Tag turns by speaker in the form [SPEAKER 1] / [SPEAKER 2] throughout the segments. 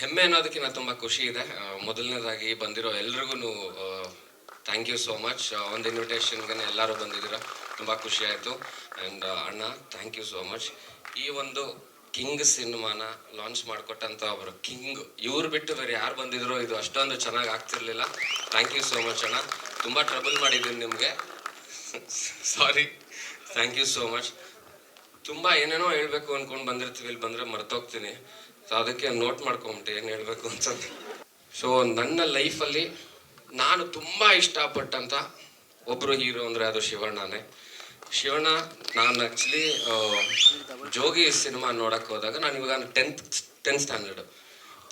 [SPEAKER 1] ಹೆಮ್ಮೆ ಅನ್ನೋದಕ್ಕಿಂತ ತುಂಬ ಖುಷಿ ಇದೆ. ಮೊದಲನೇದಾಗಿ ಬಂದಿರೋ ಎಲ್ರಿಗೂ ಥ್ಯಾಂಕ್ ಯು ಸೋ ಮಚ್. ಒಂದು ಇನ್ವಿಟೇಷನ್ಗೆ ಎಲ್ಲರೂ ಬಂದಿದ್ದೀರಾ, ತುಂಬ ಖುಷಿ ಆಯಿತು. ಆ್ಯಂಡ್ ಅಣ್ಣ ಥ್ಯಾಂಕ್ ಯು ಸೋ ಮಚ್. ಈ ಒಂದು ಕಿಂಗ್ ಸಿನಿಮಾನ ಲಾಂಚ್ ಮಾಡಿಕೊಟ್ಟಂಥ ಒಬ್ಬರು ಕಿಂಗ್, ಇವ್ರು ಬಿಟ್ಟು ಬೇರೆ ಯಾರು ಬಂದಿದ್ರು ಇದು ಅಷ್ಟೊಂದು ಚೆನ್ನಾಗಿ ಆಗ್ತಿರ್ಲಿಲ್ಲ. ಥ್ಯಾಂಕ್ ಯು ಸೋ ಮಚ್ ಅಣ್ಣ. ತುಂಬ ಟ್ರಬಲ್ ಮಾಡಿದ್ದೀನಿ ನಿಮಗೆ, sorry. Thank you so much. ತುಂಬ ಏನೇನೋ ಹೇಳ್ಬೇಕು ಅಂದ್ಕೊಂಡು ಬಂದಿರ್ತೀವಿ, ಇಲ್ಲಿ ಬಂದರೆ ಮರ್ತೋಗ್ತೀನಿ. ಸೊ ಅದಕ್ಕೆ ನೋಟ್ ಮಾಡ್ಕೊಂಬಿಟ್ಟೆ ಏನು ಹೇಳಬೇಕು ಅಂತ. ಸೊ ನನ್ನ ಲೈಫಲ್ಲಿ ನಾನು ತುಂಬ ಇಷ್ಟಪಟ್ಟಂಥ ಒಬ್ಬರು ಹೀರೋ ಅಂದರೆ ಅದು ಶಿವಣ್ಣನೇ. ಶಿವಣ್ಣ, ನಾನು ಆ್ಯಕ್ಚುಲಿ ಜೋಗಿ ಸಿನಿಮಾ ನೋಡೋಕ್ಕೆ ಹೋದಾಗ ನಾನು ಇವಾಗ ಟೆಂತ್ ಸ್ಟ್ಯಾಂಡರ್ಡು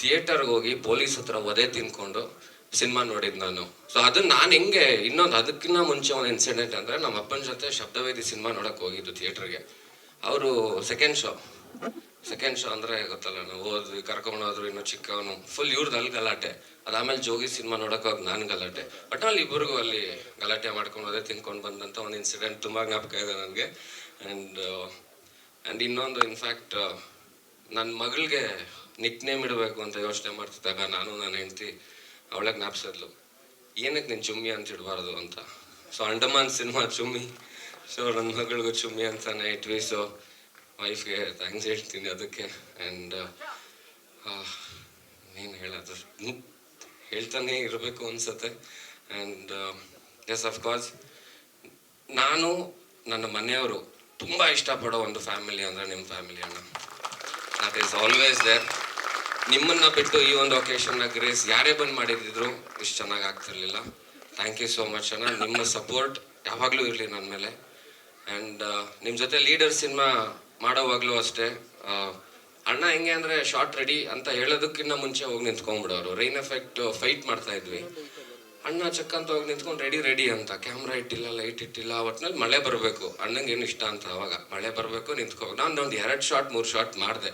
[SPEAKER 1] ಥಿಯೇಟರ್ಗೆ ಹೋಗಿ ಪೊಲೀಸ್ ಹತ್ರ ಒದೆ ತಿನ್ಕೊಂಡು ಸಿನಿಮಾ ನೋಡಿದ್ದು ನಾನು. ಸೊ ಅದನ್ನು ನಾನು ಹೆಂಗೆ ಇನ್ನೊಂದು ಅದಕ್ಕಿಂತ ಮುಂಚೆ ಒಂದು ಇನ್ಸಿಡೆಂಟ್ ಅಂದರೆ ನಮ್ಮ ಅಪ್ಪನ ಜೊತೆ ಶಬ್ದವೇದಿ ಸಿನಿಮಾ ನೋಡೋಕ್ಕೆ ಹೋಗಿದ್ದು ಥಿಯೇಟ್ರಿಗೆ. ಅವರು ಸೆಕೆಂಡ್ ಶೋ ಅಂದರೆ ಗೊತ್ತಲ್ಲ, ನಾವು ಹೋದ್ವಿ, ಕರ್ಕೊಂಡು ಹೋದ್ರು, ಇನ್ನು ಚಿಕ್ಕವನು ಫುಲ್ ಇವ್ರದ್ದು ಅಲ್ಲಿ ಗಲಾಟೆ. ಅದಾದಮೇಲೆ ಜೋಗಿ ಸಿನಿಮಾ ನೋಡೋಕೆ ಹೋಗಿ ನಾನು ಗಲಾಟೆ. ಬಟ್ ಅಲ್ಲಿ ಇಬ್ಬರಿಗೂ ಅಲ್ಲಿ ಗಲಾಟೆ ಮಾಡ್ಕೊಂಡು ಹೋದೆ ತಿನ್ಕೊಂಡು ಬಂದಂಥ ಒಂದು ಇನ್ಸಿಡೆಂಟ್ ತುಂಬ ಜ್ಞಾಪಕ ಇದೆ ನನಗೆ. ಆ್ಯಂಡ್ ಇನ್ನೊಂದು ಇನ್ಫ್ಯಾಕ್ಟ್ ನನ್ನ ಮಗಳಿಗೆ ನಿಕ್ ನೇಮ್ ಇಡಬೇಕು ಅಂತ ಯೋಚನೆ ಮಾಡ್ತಿದ್ದಾಗ ನಾನು ನನ್ನ ಹೆಂಡ್ತಿ ಅವಳೇ ಜ್ಞಾಪಿಸಿದ್ಲು, ಏನಕ್ಕೆ ನೀನು ಚುಮ್ಮಿ ಅಂತ ಇಡಬಾರ್ದು ಅಂತ. ಸೊ ಅಂಡಮಾನ್ ಸಿನಿಮಾ ಚುಮ್ಮಿ, ಸೊ ನನ್ನ ಮಗಳಿಗೂ ಚುಮ್ಮಿ ಅಂತಾನೆ ಇಟ್ವಿ. ಸೊ ವೈಫ್ಗೆ ಥ್ಯಾಂಕ್ಸ್ ಹೇಳ್ತೀನಿ ಅದಕ್ಕೆ. ಆ್ಯಂಡ್ ಏನು ಹೇಳೋದು, ಹೇಳ್ತಾನೆ ಇರಬೇಕು ಅನ್ಸುತ್ತೆ. ಆ್ಯಂಡ್ ಎಸ್ ಅಫ್ಕೋರ್ಸ್ ನಾನು ನನ್ನ ಮನೆಯವರು ತುಂಬ ಇಷ್ಟಪಡೋ ಒಂದು ಫ್ಯಾಮಿಲಿ ಅಂದರೆ ನಿಮ್ಮ ಫ್ಯಾಮಿಲಿ ಅಣ್ಣ. That is always there. ನಿಮ್ಮನ್ನು ಬಿಟ್ಟು ಈ ಒಂದು ಒಕೇಶನ್ನ ಗ್ರೇಸ್ ಯಾರೇ ಬಂದು ಮಾಡಿದ್ರು ಇಷ್ಟು ಚೆನ್ನಾಗಿ ಆಗ್ತಿರ್ಲಿಲ್ಲ. ಥ್ಯಾಂಕ್ ಯು ಸೋ ಮಚ್ ಅಣ್ಣ. ನಿಮ್ಮ ಸಪೋರ್ಟ್ ಯಾವಾಗಲೂ ಇರಲಿ ನನ್ನ ಮೇಲೆ. ಆ್ಯಂಡ್ ನಿಮ್ಮ ಜೊತೆ ಲೀಡರ್ ಸಿನಿಮಾ ಮಾಡೋವಾಗಲೂ ಅಷ್ಟೇ, ಅಣ್ಣ ಹೆಂಗೆ ಅಂದರೆ ಶಾರ್ಟ್ ರೆಡಿ ಅಂತ ಹೇಳೋದಕ್ಕಿಂತ ಮುಂಚೆ ಹೋಗಿ ನಿಂತ್ಕೊಂಡ್ಬಿಡೋರು. ರೈನ್ ಎಫೆಕ್ಟ್ ಫೈಟ್ ಮಾಡ್ತಾ ಇದ್ವಿ, ಅಣ್ಣ ಚಕ್ಕ ಅಂತ ಹೋಗಿ ನಿಂತ್ಕೊಂಡು ರೆಡಿ ಅಂತ, ಕ್ಯಾಮ್ರಾ ಇಟ್ಟಿಲ್ಲ, ಲೈಟ್ ಇಟ್ಟಿಲ್ಲ. ಒಟ್ಟಿನಲ್ಲಿ ಮಳೆ ಬರಬೇಕು, ಅಣ್ಣಂಗೆ ಏನು ಇಷ್ಟ ಅಂತ ಅವಾಗ ಮಳೆ ಬರಬೇಕು, ನಿಂತ್ಕೋ. ನಾನು ಒಂದು 2 ಶಾಟ್ 3 ಶಾಟ್ ಮಾಡಿದೆ,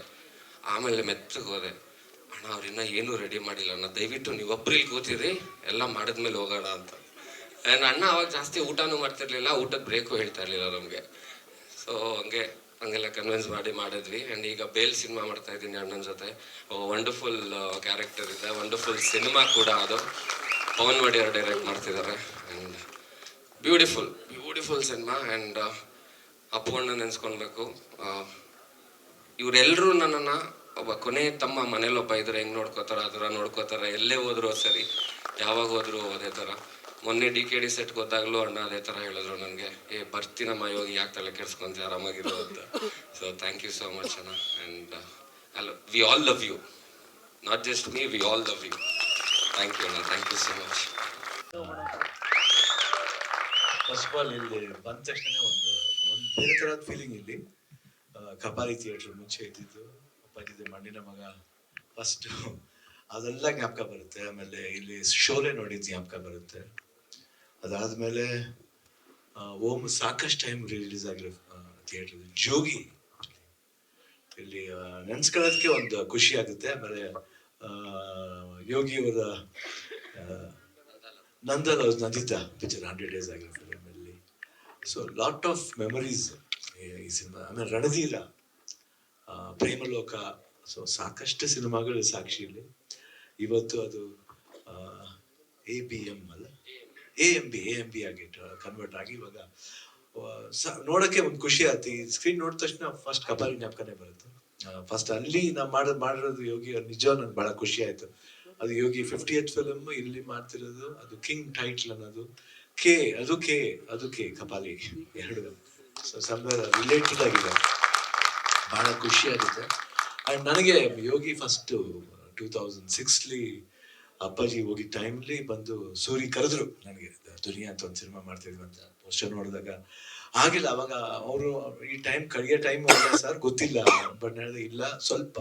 [SPEAKER 1] ಆಮೇಲೆ ಮೆತ್ತಗೆ ಹೋದೆ. ಅಣ್ಣ ಅವ್ರಿನ್ನ ಏನೂ ರೆಡಿ ಮಾಡಿಲ್ಲ ಅಣ್ಣ, ದಯವಿಟ್ಟು ನೀವು ಒಬ್ರಿಗೆ ಕೂತಿರಿ, ಎಲ್ಲ ಮಾಡಿದ್ಮೇಲೆ ಹೋಗೋಣ ಅಂತ. ಆ್ಯಂಡ್ ಅಣ್ಣ ಅವಾಗ ಜಾಸ್ತಿ ಊಟನೂ ಮಾಡ್ತಿರ್ಲಿಲ್ಲ, ಊಟದ ಬ್ರೇಕು ಹೇಳ್ತಾ ಇರಲಿಲ್ಲ ನಮಗೆ. ಸೊ ಹಂಗೆಲ್ಲ ಕನ್ವಿನ್ಸ್ ಮಾಡಿದ್ವಿ. ಆ್ಯಂಡ್ ಈಗ ಬೇಲ್ ಸಿನಿಮಾ ಮಾಡ್ತಾ ಇದ್ದೀನಿ ಅಣ್ಣನ ಜೊತೆ. ವಂಡರ್ಫುಲ್ ಕ್ಯಾರೆಕ್ಟರ್ ಇದೆ, ವಂಡರ್ಫುಲ್ ಸಿನಿಮಾ ಕೂಡ ಅದು. ಪವನ್ ವಡಿಯರ್ ಡೈರೆಕ್ಟ್ ಮಾಡ್ತಿದ್ದಾರೆ. And beautiful cinema. And Appu ಅಣ್ಣ ನೆನೆಸ್ಕೊಳ್ಬೇಕು. ಇವರೆಲ್ಲರೂ ನನ್ನನ್ನು ಒಬ್ಬ ಕೊನೆ ತಮ್ಮ ಮನೇಲಿ ಒಬ್ಬ ಇದ್ರೆ ಹೆಂಗೆ ನೋಡ್ಕೋತಾರೆ ಆ ಥರ ನೋಡ್ಕೋತಾರೆ. ಎಲ್ಲೇ ಹೋದ್ರು ಸರಿ, ಯಾವಾಗ ಹೋದ್ರು ಅದೇ ಥರ. ಮೊನ್ನೆ DKD ಸೆಟ್ಗೆ ಹೋದಾಗಲೂ ಅಣ್ಣ ಅದೇ ಥರ ಹೇಳಿದ್ರು ನನಗೆ, ಬರ್ತೀನಮ್ಮ ಯೋಗಿ, ಯಾಕೆ ತಲೆ ಕೆಡ್ಸ್ಕೊಂತ, ಆರಾಮಾಗಿರೋ ಅಂತ. So thank you so much ಅಣ್ಣ. And we all love you, not just me, we all love you. Thank you ಅಣ್ಣ, thank you so much.
[SPEAKER 2] First of all ಇಲ್ಲಿ ಬಂದ ತಕ್ಷಣ ಒಂದು ಬೇರೆ ಥರದ ಫೀಲಿಂಗ್. ಇಲ್ಲಿ ಕಪಾಲಿ ಥಿಯೇಟ್ರ್ ಮುಂಚೆ ಇದ್ದಿದ್ದು, ಅಪ್ಪಾಜಿದೆ ಮಣ್ಣಿನ ಮಗ ಫಸ್ಟು, ಅದೆಲ್ಲ ಜ್ಞಾಪಕ ಬರುತ್ತೆ. ಆಮೇಲೆ ಇಲ್ಲಿ ಶೋಲೆ ನೋಡಿದ್ದು ಜ್ಞಾಪಕ ಬರುತ್ತೆ. ಅದಾದಮೇಲೆ ಓಮ್ ಸಾಕಷ್ಟು ಟೈಮ್ ರಿಲೀಸ್ ಆಗಿರೋ ಥಿಯೇಟ್ರ್. ಜೋಗಿ ಇಲ್ಲಿ ನೆನ್ಸ್ಕೊಳ್ಳೋದಕ್ಕೆ ಒಂದು ಖುಷಿ ಆಗುತ್ತೆ. ಆಮೇಲೆ ಯೋಗಿಯವರ ನಂದಿತಾ ಪಿಕ್ಚರ್ 100 days ಆಗಿರೋ ಫಿಲಮಲ್ಲಿ. ಸೊ ಲಾಟ್ ಆಫ್ ಮೆಮರೀಸ್ ಈ ಸಿನಿಮಾ. ಆಮೇಲೆ ರಣಧೀರ, ಪ್ರೇಮಲೋಕ, ಸೊ ಸಾಕಷ್ಟು ಸಿನಿಮಾಗಳು ಸಾಕ್ಷಿಯಲ್ಲಿ. ಇವತ್ತು ಅದು ABM ಅಲ್ಲ, AMB ಆಗಿ ಕನ್ವರ್ಟ್ ಆಗಿ ಇವಾಗ ನೋಡಕ್ಕೆ ಒಂದು ಖುಷಿ ಆಯ್ತು. ಈ ಸ್ಕ್ರೀನ್ ನೋಡಿದ ತಕ್ಷಣ ಫಸ್ಟ್ ಕಪಾಲಿ ಜ್ಞಾಪಕನೇ ಬರುತ್ತೆ. ಫಸ್ಟ್ ಅಲ್ಲಿ ನಾವು ಮಾಡಿರೋದು ಯೋಗಿ, ನಿಜ ನನ್ಗೆ ಬಹಳ ಖುಷಿ ಆಯ್ತು. ಅದು ಯೋಗಿ 50th ಫಿಲಮ್ ಇಲ್ಲಿ ಮಾಡ್ತಿರೋದು, ಅದು ಕಿಂಗ್ ಟೈಟ್ಲ್ ಅನ್ನೋದು. ಅದು ಕೆ ಕಪಾಲಿ ಎರಡು ಸಮ್ವೇರ್ ರಿಲೇಟೆಡ್ ಆಗಿದೆ, ಬಹಳ ಖುಷಿ ಆಗುತ್ತೆ. ಅಂಡ್ ನನಗೆ ಯೋಗಿ ಫಸ್ಟ್ 2006 ಅಪ್ಪಾಜಿ ಹೋಗಿ ಟೈಮ್ಲಿ ಬಂದು ಸೂರಿ ಕರೆದ್ರು ನನಗೆ, ದುನಿಯಾ ಅಂತ ಒಂದು ಸಿನಿಮಾ ಮಾಡ್ತಿದ್ವಿ ಅಂತ ಪೋಸ್ಟರ್ ನೋಡಿದಾಗ. ಆಗಿಲ್ಲ ಅವಾಗ ಅವರು, ಈ ಟೈಮ್ ಕಡಿಯೋ ಟೈಮ್ ಸರ್ ಗೊತ್ತಿಲ್ಲ, ಬಟ್ ಹೇಳಿದೆ ಇಲ್ಲ ಸ್ವಲ್ಪ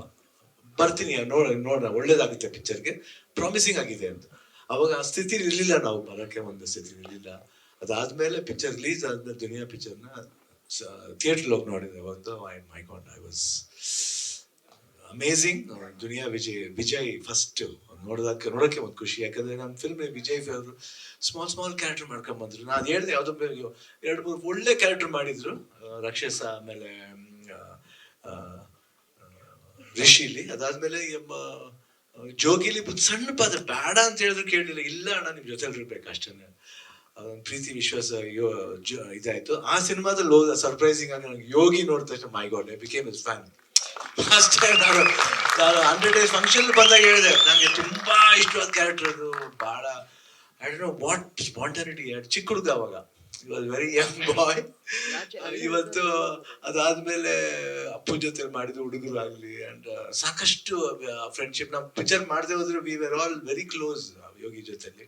[SPEAKER 2] ಬರ್ತೀನಿ, ನೋಡ ಒಳ್ಳೇದಾಗುತ್ತೆ ಪಿಕ್ಚರ್ಗೆ, ಪ್ರಾಮಿಸಿಂಗ್ ಆಗಿದೆ ಅಂತ. ಅವಾಗ ಆ ಸ್ಥಿತಿ ಇರಲಿಲ್ಲ, ನಾವು ಬರೋಕ್ಕೆ ಒಂದು ಸ್ಥಿತಿ ಇರಲಿಲ್ಲ. ಅದಾದ್ಮೇಲೆ ಪಿಕ್ಚರ್ ರಿಲೀಸ್ ಆದ್ಮೇಲೆ ದುನಿಯಾ ಪಿಕ್ಚರ್ನ ಥಿಯೇಟ್ರ್ ಹೋಗಿ ನೋಡಿದೆ ಒಂದು. My god, I was amazing. Duniya Vijay first ನೋಡೋಕ್ಕೆ ಒಂದು ಖುಷಿ. ಯಾಕಂದ್ರೆ ನಮ್ಮ ಫಿಲ್ಮ್ ವಿಜಯ್ ಅವರು ಸ್ಮಾಲ್ ಕ್ಯಾರೆಕ್ಟರ್ ಮಾಡ್ಕೊಂಡ್ ಬಂದ್ರು. ನಾನು ಹೇಳಿದೆ ಯಾವುದೋ 2-3 ಒಳ್ಳೆ ಕ್ಯಾರೆಕ್ಟರ್ ಮಾಡಿದ್ರು, ರಾಕ್ಷಸ, ಆಮೇಲೆ ರಿಷಿಲಿ. ಅದಾದ್ಮೇಲೆ ಜೋಗಿಲಿ ಸಣ್ಣ ಪಾತ್ರ ಬೇಡ ಅಂತ ಹೇಳಿದ್ರು ಕೇಳಲಿಲ್ಲ. ಇಲ್ಲ ಅಣ್ಣ ನಿಮ್ ಜೊತೆಲಿ ಇರ್ಬೇಕು ಅಷ್ಟೇನೆ. ಅದೊಂದು ಪ್ರೀತಿ ವಿಶ್ವಾಸ ಇದಾಯ್ತು. ಆ ಸಿನಿಮಾದಲ್ಲಿ ಸರ್ಪ್ರೈಸಿಂಗ್ ಆಗಿ ನನಗೆ ಯೋಗಿ ನೋಡಿದ ತಕ್ಷಣ my god I became his fan. First time ನಾನು 100 ಡೇಸ್ ಫಂಕ್ಷನ್ ಬಂದಾಗ ಹೇಳಿದೆ ನಂಗೆ ತುಂಬಾ ಇಷ್ಟವಾದ ಕ್ಯಾರೆಕ್ಟರ್ ಅದು. ಬಹಳ ಐ ಡೋಂಟ್ ನೋ ವಾಟ್ ಸ್ಪಾಂಟಾನಿಟಿ. ಚಿಕ್ಕ ಹುಡುಗ ಅವಾಗ, ವೆರಿ ಯಂಗ್ ಬಾಯ್. ಇವತ್ತು ಅದಾದ್ಮೇಲೆ ಅಪ್ಪು ಜೊತೆ ಮಾಡಿದ ಹುಡುಗರು ಆಗ್ಲಿ ಅಂಡ್ ಸಾಕಷ್ಟು ಫ್ರೆಂಡ್ಶಿಪ್. ನಾವು ಪಿಕ್ಚರ್ ಮಾಡದೆ ಹೋದ್ರೆ we were all very close Yogi ಜೊತೆಲಿ.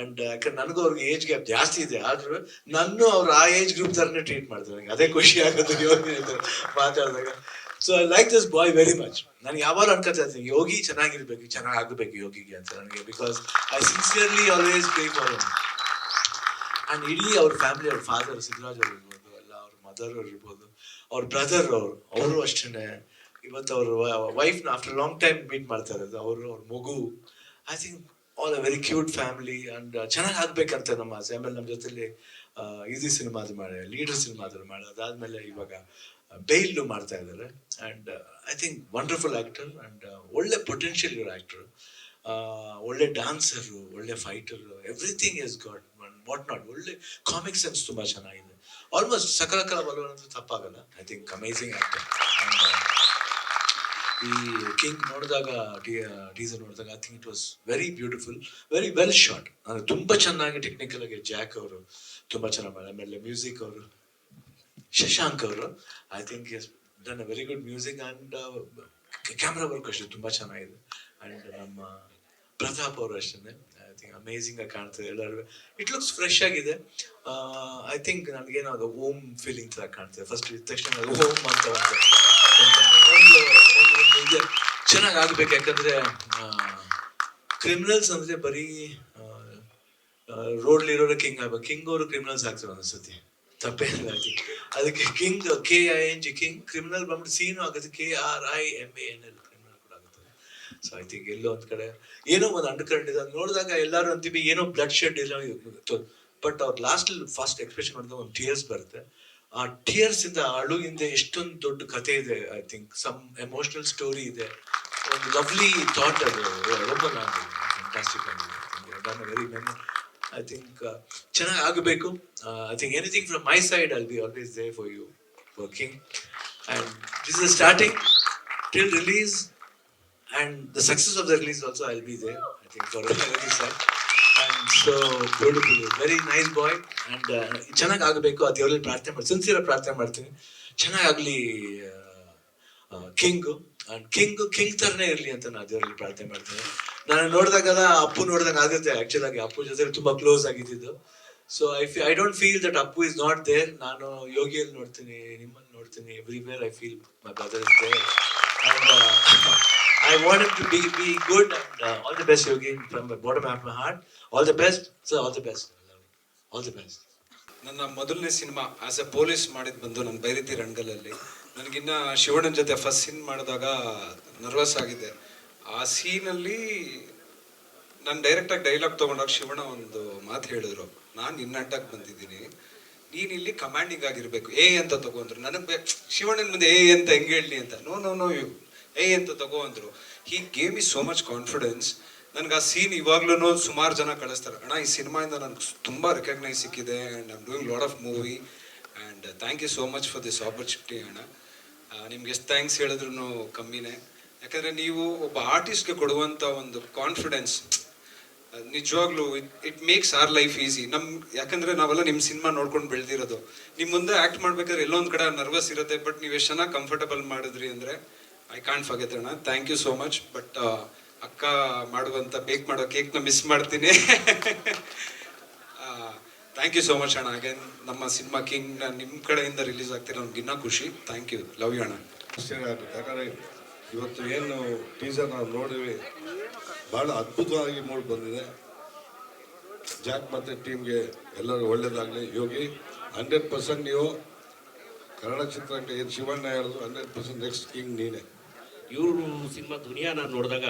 [SPEAKER 2] ಅಂಡ್ ಯಾಕಂದ್ರೆ ನನಗೂ ಅವ್ರಿಗೆ ಏಜ್ ಗ್ಯಾಪ್ ಜಾಸ್ತಿ ಇದೆ, ಆದ್ರೂ ನಾನು ಅವ್ರು ಆ ಏಜ್ ಗ್ರೂಪ್ ತರನೇ ಟ್ರೀಟ್ ಮಾಡ್ತಾರೆ. ನಂಗೆ ಅದೇ ಖುಷಿ ಆಗೋದು ಯೋಗಿ ಜೊತೆ ಮಾತಾಡಿದಾಗ. So I like this boy very much. ನಾನು ಯಾವಾಗಲೂ ಅನ್ಕೋತಾ ಇರ್ತೀನಿ ಯೋಗಿ ಚೆನ್ನಾಗಿರ್ಬೇಕು, ಚೆನ್ನಾಗಿ ಆಗಬೇಕು ಯೋಗಿಗೆ ಅಂತ ನನಗೆ. Because I sincerely always pray for him. And ಇಡೀ ಅವ್ರ ಫ್ಯಾಮಿಲಿ, ಅವ್ರ ಫಾದರ್ ಸಿದ್ದರಾಜ್ ಅವ್ರು ಇರ್ಬೋದು, ಎಲ್ಲ ಅವ್ರ ಮದರ್ ಅವ್ರು ಇರ್ಬೋದು, ಅವ್ರ ಬ್ರದರ್ ಅವರು ಅಷ್ಟೇನೆ. ಇವತ್ತು ಅವ್ರ ವೈಫ್ನ ಆಫ್ಟರ್ ಲಾಂಗ್ ಟೈಮ್ ಮೀಟ್ ಮಾಡ್ತಾ ಇರೋದು, ಅವರು ಅವ್ರ ಮಗು. I think all a very cute family. And ಚೆನ್ನಾಗಿ ಆಗ್ಬೇಕಂತ ನಮ್ಮ ಆಸೆ. ಆಮೇಲೆ ನಮ್ಮ ಜೊತೆಲಿ ಈಸಿ ಸಿನಿಮಾದು ಮಾಡಿ, ಲೀಡರ್ ಸಿನಿಮಾದ್ರು ಮಾಡಿ, ಅದಾದ್ಮೇಲೆ ಇವಾಗ ಬೈಲ್ಲು ಮಾಡ್ತಾ ಇದ್ದಾರೆ. And I think wonderful actor and ಒಳ್ಳೆ ಪೊಟೆನ್ಷಿಯಲ್ ಇರೋ ಆಕ್ಟರ್. ಒಳ್ಳೆ ಡಾನ್ಸರು, ಒಳ್ಳೆ fighter, everything is god what not. ಒಳ್ಳೆ ಕಾಮಿಕ್ ಸೆನ್ಸ್ ತುಂಬಾ ಚೆನ್ನಾಗಿದೆ. ಆಲ್ಮೋಸ್ಟ್ ಸಕಲ ಬಲವಂತೂ ತಪ್ಪಾಗಲ್ಲ. I think amazing actor. ಈ ಕಿಂಗ್ ನೋಡಿದಾಗ, ಟೀಸರ್ ನೋಡಿದಾಗ I think it was very beautiful, very well shot. ಅಂದ್ರೆ ತುಂಬಾ ಚೆನ್ನಾಗಿ ಟೆಕ್ನಿಕಲ್ ಆಗಿ ಜಾಕ್ ಅವರು ತುಂಬಾ ಚೆನ್ನಾಗಿ ಮಾಡಿ. ಆಮೇಲೆ ಮ್ಯೂಸಿಕ್ ಅವರು ಶಶಾಂಕ್ ಅವರು I think done a very good music. And camera work ಅಷ್ಟೇ ತುಂಬಾ ಚೆನ್ನಾಗಿದೆ. ಅಂಡ್ ನಮ್ಮ ಪ್ರತಾಪ್ ಅವರು ಅಷ್ಟೇ ಐ ಥಿಂಕ್ ಅಮೇಸಿಂಗ್ ಆಗಿ ಕಾಣ್ತದೆ. ಎಲ್ಲರೂ ಇಟ್ ಲುಕ್ಸ್ ಫ್ರೆಶ್ ಆಗಿದೆ. ಐ ಥಿಂಕ್ ನನಗೇನೋ ಅದು ಓಮ್ ಫೀಲಿಂಗ್ ತರ ಕಾಣ್ತದೆ. ಫಸ್ಟ್ ಇದ್ದ ತಕ್ಷಣ ಅದು ಓಮ್ ಅಂತ ಒಂದು ಇದೆ. ಚೆನ್ನಾಗಿ ಆಗ್ಬೇಕು. ಯಾಕಂದ್ರೆ ಕ್ರಿಮಿನಲ್ಸ್ ಅಂದ್ರೆ ಬರೀ ರೋಡ್ಲಿರೋರ ಕಿಂಗ್ ಆಗ್ಬೇಕು. ಕಿಂಗ್ ಅವರು ಕ್ರಿಮಿನಲ್ಸ್ ಆಗ್ತಾರೆ ಅನ್ಸುತ್ತೆ, ತಪ್ಪೇನಿಲ್ಲ. ಅದಕ್ಕೆ ಕಿಂಗ್ KING ಕಿಂಗ್, ಕ್ರಿಮಿನಲ್ ಬಂದ್ಬಿಟ್ಟು ಸೀನು ಆಗುತ್ತೆ KRIMANL ಕ್ರಿಮಿನಲ್ ಕೂಡ ಆಗುತ್ತದೆ. ಸೊ ಐ ಥಿಂಕ್ ಎಲ್ಲೋ ಒಂದ್ ಕಡೆ ಏನೋ ಒಂದು ಅಂಡರ್ಕರೆಂಟ್ ಇದೆ. ಅದು ನೋಡಿದಾಗ ಎಲ್ಲರೂ ಅಂತೀವಿ ಏನೋ ಬ್ಲಡ್ ಶೆಡ್ ಇಲ್ಲ, ಬಟ್ ಅವ್ರ ಲಾಸ್ಟ್ ಫಸ್ಟ್ ಎಕ್ಸ್ಪ್ರೆಷನ್ ಮಾಡಿದಾಗ ಒಂದು ಟೀಯರ್ಸ್ ಬರುತ್ತೆ. ಆ ಟೀಯರ್ಸ್ ಇಂದ, ಅಳು ಹಿಂದೆ ಎಷ್ಟೊಂದು ದೊಡ್ಡ ಕಥೆ ಇದೆ. I think some emotional story ಇದೆ. ಒಂದು ಲವ್ಲಿ ಥಾಟ್ ಅದು ಓಪನ್ ಆಗಿದೆ. ಫ್ಯಾಂಟಾಸ್ಟಿಕ್ ಆಗಿದೆ. Very memory. ಐ ಥಿಂಕ್ ಚೆನ್ನಾಗಿ ಆಗಬೇಕು. I think anything from my side I'll be always there for you working. And this is starting till release. And the success of the release also I'll be there, I think, for release side. And so beautiful, very nice boy. And ಚೆನ್ನಾಗಿ ಆಗಬೇಕು, ಆ ದೇವರಲ್ಲಿ ಪ್ರಾರ್ಥನೆ ಮಾಡಿ, sincere ಪ್ರಾರ್ಥನೆ ಮಾಡ್ತೀನಿ ಚೆನ್ನಾಗಿ ಆಗಲಿ ಕಿಂಗ್. ಅಂಡ್ ಕಿಂಗ್ ತರನೇ ಇರ್ಲಿ ಅಂತ ನಾನು ದೇವರಲ್ಲಿ ಪ್ರಾರ್ಥನೆ ಮಾಡ್ತೀನಿ. ನಾನು ನೋಡಿದಾಗೆಲ್ಲ ಅಪ್ಪು ನೋಡಿದಾಗ ಆಗುತ್ತೆ. ಆಕ್ಚುಲ್ ಆಗಿ ಅಪ್ಪು ಜೊತೆ ತುಂಬಾ ಕ್ಲೋಸ್ ಆಗಿದ್ದು. So I don't feel that Appu is not there. ನಾನು ಯೋಗಿಯಲ್ಲಿ ನೋಡ್ತೀನಿ, ನಿಮ್ಮಲ್ಲಿ ನೋಡ್ತೀನಿ, everywhere I feel my brother is there. And I want him to be good. And all the best, Yogi, from the bottom of my heart. All the best, sir. All the best. All the best.
[SPEAKER 3] ನನ್ನ ಮೊದಲನೇ cinema as A police ಮಾಡಿದ್ ಬಂದು ನನ್ನ ಬೈರತಿ ರಂಗಲಲ್ಲಿ. ನನಗಿನ್ನ ಶಿವಣ್ಣನ ಜೊತೆ first scene ಮಾಡಿದಾಗ nervous ಆಗಿದೆ. ಆ ಸೀನಲ್ಲಿ ನಾನು ಡೈರೆಕ್ಟಾಗಿ ಡೈಲಾಗ್ ತೊಗೊಂಡಾಗ ಶಿವಣ್ಣ ಒಂದು ಮಾತು ಹೇಳಿದ್ರು, ನಾನು ನಿನ್ನಡ್ಡಕ್ಕೆ ಬಂದಿದ್ದೀನಿ, ನೀನು ಇಲ್ಲಿ ಕಮಾಂಡಿಂಗ್ ಆಗಿರ್ಬೇಕು, ಅಂತ ತಗೊಂಡ್ರು. ನನಗೆ ಶಿವಣ್ಣನ ಮುಂದೆ ಅಂತ ಹೆಂಗೆ ಹೇಳಲಿ ಅಂತ, ನೋ ಯು ಅಂತ ತಗೋ ಅಂದ್ರು. He gave me so much confidence. ನನಗೆ ಆ ಸೀನ್ ಇವಾಗ್ಲೂ ಸುಮಾರು ಜನ ಕಳಿಸ್ತಾರೆ, ಅಣ್ಣ ಈ ಸಿನಿಮಾಯಿಂದ ನನಗೆ ತುಂಬ ರೆಕಗ್ನೈಸ್ ಸಿಕ್ಕಿದೆ and I am doing lot of movie and thank you so much for this opportunity ಅಣ್ಣ. ನಿಮ್ಗೆ ಎಷ್ಟು ಥ್ಯಾಂಕ್ಸ್ ಹೇಳಿದ್ರು ಕಮ್ಮಿನೇ. ಯಾಕಂದರೆ ನೀವು ಒಬ್ಬ ಆರ್ಟಿಸ್ಟ್ಗೆ ಕೊಡುವಂಥ ಒಂದು ಕಾನ್ಫಿಡೆನ್ಸ್ ನಿಜವಾಗ್ಲೂ it makes our life easy. ಯಾಕಂದರೆ ನಾವೆಲ್ಲ ನಿಮ್ಮ ಸಿನಿಮಾ ನೋಡ್ಕೊಂಡು ಬೆಳೆದಿರೋದು. ನಿಮ್ಮ ಮುಂದೆ ಆ್ಯಕ್ಟ್ ಮಾಡ್ಬೇಕಾದ್ರೆ ಎಲ್ಲೊಂದು ಕಡೆ ನರ್ವಸ್ ಇರುತ್ತೆ, ಬಟ್ ನೀವು ಎಷ್ಟು ಚೆನ್ನಾಗಿ ಕಂಫರ್ಟಬಲ್ ಮಾಡಿದ್ರಿ ಅಂದರೆ ಐ ಕಾಂಟ್ ಫರ್ಗೆಟ್ ಅಣ್ಣ. Thank you so much. But ಅಕ್ಕ ಮಾಡುವಂಥ ಬೇಕ್ ಮಾಡೋ ಕೇಕ್ನ ಮಿಸ್ ಮಾಡ್ತೀನಿ. ಥ್ಯಾಂಕ್ ಯು ಸೋ ಮಚ್ ಅಣ್ಣ. ಅಗೇನ್ ನಮ್ಮ ಸಿನಿಮಾ ಕಿಂಗ್ನ ನಿಮ್ಮ ಕಡೆಯಿಂದ ರಿಲೀಸ್ ಆಗ್ತಿರೋ ನಮ್ಗೆ ಇನ್ನೂ ಖುಷಿ. ಥ್ಯಾಂಕ್ ಯು, ಲವ್ ಯು ಅಣ್ಣ.
[SPEAKER 4] ಯಾಕಂದರೆ ಇವತ್ತು ಏನು ಟೀಸರ್ ನಾವು ನೋಡಿದ್ವಿ, ಭಾಳ ಅದ್ಭುತವಾಗಿ ಮೂಡಿ ಬಂದಿದೆ. ಜಾಕ್ ಮತ್ತು ಟೀಮ್ಗೆ ಎಲ್ಲರೂ ಒಳ್ಳೇದಾಗಲಿ. ಯೋಗಿ 100% ನೀವು ಕನ್ನಡ ಚಿತ್ರರಂಗ ಏನು ಶಿವಣ್ಣ ಹೇಳಿದ್ರು 100% ನೆಕ್ಸ್ಟ್ ಕಿಂಗ್ ನೀನೇ.
[SPEAKER 5] ಇವರು ಸಿನಿಮಾ ದುನಿಯಾ ನಾನು ನೋಡಿದಾಗ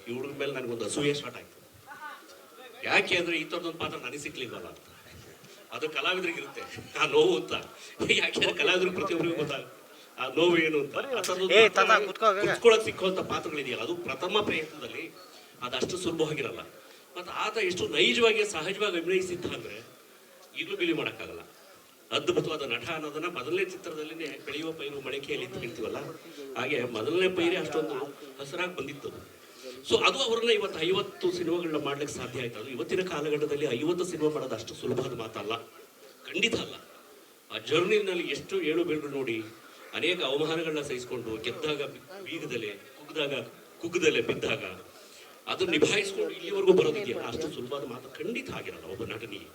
[SPEAKER 5] ಈ ಹುಡುಗ ಮೇಲೆ ನನಗೊಂದು ಅಸೂಯೆ ಸ್ಟಾರ್ಟ್ ಆಯ್ತು. ಯಾಕೆ ಅಂದರೆ ಈ ಥರದೊಂದು ಪಾತ್ರ ನನಗೆ ಸಿಕ್ಲಿಲ್ವಲ್ಲ ಅಂತ. ಅದು ಕಲಾವಿದ್ರಿಗೆ ಇರುತ್ತೆ ಆ ನೋವು ಅಂತ. ಯಾಕೆ ಕಲಾವಿದ್ರಿಗೆ ಪ್ರತಿಯೊಬ್ಬರಿಗೂ ಗೊತ್ತಾಗುತ್ತೆ. ಆ ನೋವು ಏನು ಅಂತ ಆ ಥರದ್ದು ಕುತ್ಕೊಳ್ಳೋಕೆ ಸಿಕ್ಕುವಂಥ ಪಾತ್ರಗಳಿದೆಯಲ್ಲ, ಅದು ಪ್ರಥಮ ಪ್ರಯತ್ನದಲ್ಲಿ ಅದಷ್ಟು ಸುಲಭವಾಗಿರಲ್ಲ. ಮತ್ತು ಆತ ಎಷ್ಟು ನೈಜವಾಗಿ ಸಹಜವಾಗಿ ಅಭಿನಯಿಸಿದ್ದ ಅಂದರೆ ಈಗಲೂ ಬಿಲೀವ್ ಮಾಡೋಕ್ಕಾಗಲ್ಲ. ಅದ್ಭುತವಾದ ನಟ ಅನ್ನೋದನ್ನ ಮೊದಲನೇ ಚಿತ್ರದಲ್ಲಿನೇ ಬೆಳೆಯುವ ಪೈರು ಮಡಿಕೆಯಲ್ಲಿ ಅಂತ ಹೇಳ್ತೀವಲ್ಲ, ಹಾಗೆ ಮೊದಲನೇ ಪೈರೇ ಅಷ್ಟೊಂದು ಹಸರಾಗಿ ಬಂದಿತ್ತು. ಸೊ ಅದು ಅವ್ರನ್ನ ಇವತ್ತು 50 ಸಿನಿಮಾಗಳನ್ನ ಮಾಡ್ಲಿಕ್ಕೆ ಸಾಧ್ಯ ಆಯ್ತು. ಅದು ಇವತ್ತಿನ ಕಾಲಘಟ್ಟದಲ್ಲಿ 50 ಸಿನಿಮಾ ಮಾಡೋದು ಅಷ್ಟು ಸುಲಭದ ಮಾತಲ್ಲ, ಖಂಡಿತ ಅಲ್ಲ. ಆ ಜರ್ನಿನಲ್ಲಿ ಎಷ್ಟು ಏಳು ಬೀಳುಗಳು ನೋಡಿ, ಅನೇಕ ಅವಮಾನಗಳನ್ನ ಸಹಿಸ್ಕೊಂಡು, ಗೆದ್ದಾಗ ಬೀಗದಲೆ, ಕುಗ್ಗದಲೆ ಬಿದ್ದಾಗ ಅದನ್ನ ನಿಭಾಯಿಸ್ಕೊಂಡು ಇಲ್ಲಿವರೆಗೂ ಬರೋದಿದೆಯಲ್ಲ, ಅಷ್ಟು ಸುಲಭದ ಮಾತು ಖಂಡಿತ ಆಗಿರಲ್ಲ ಒಬ್ಬ ನಟನಿಗೆ.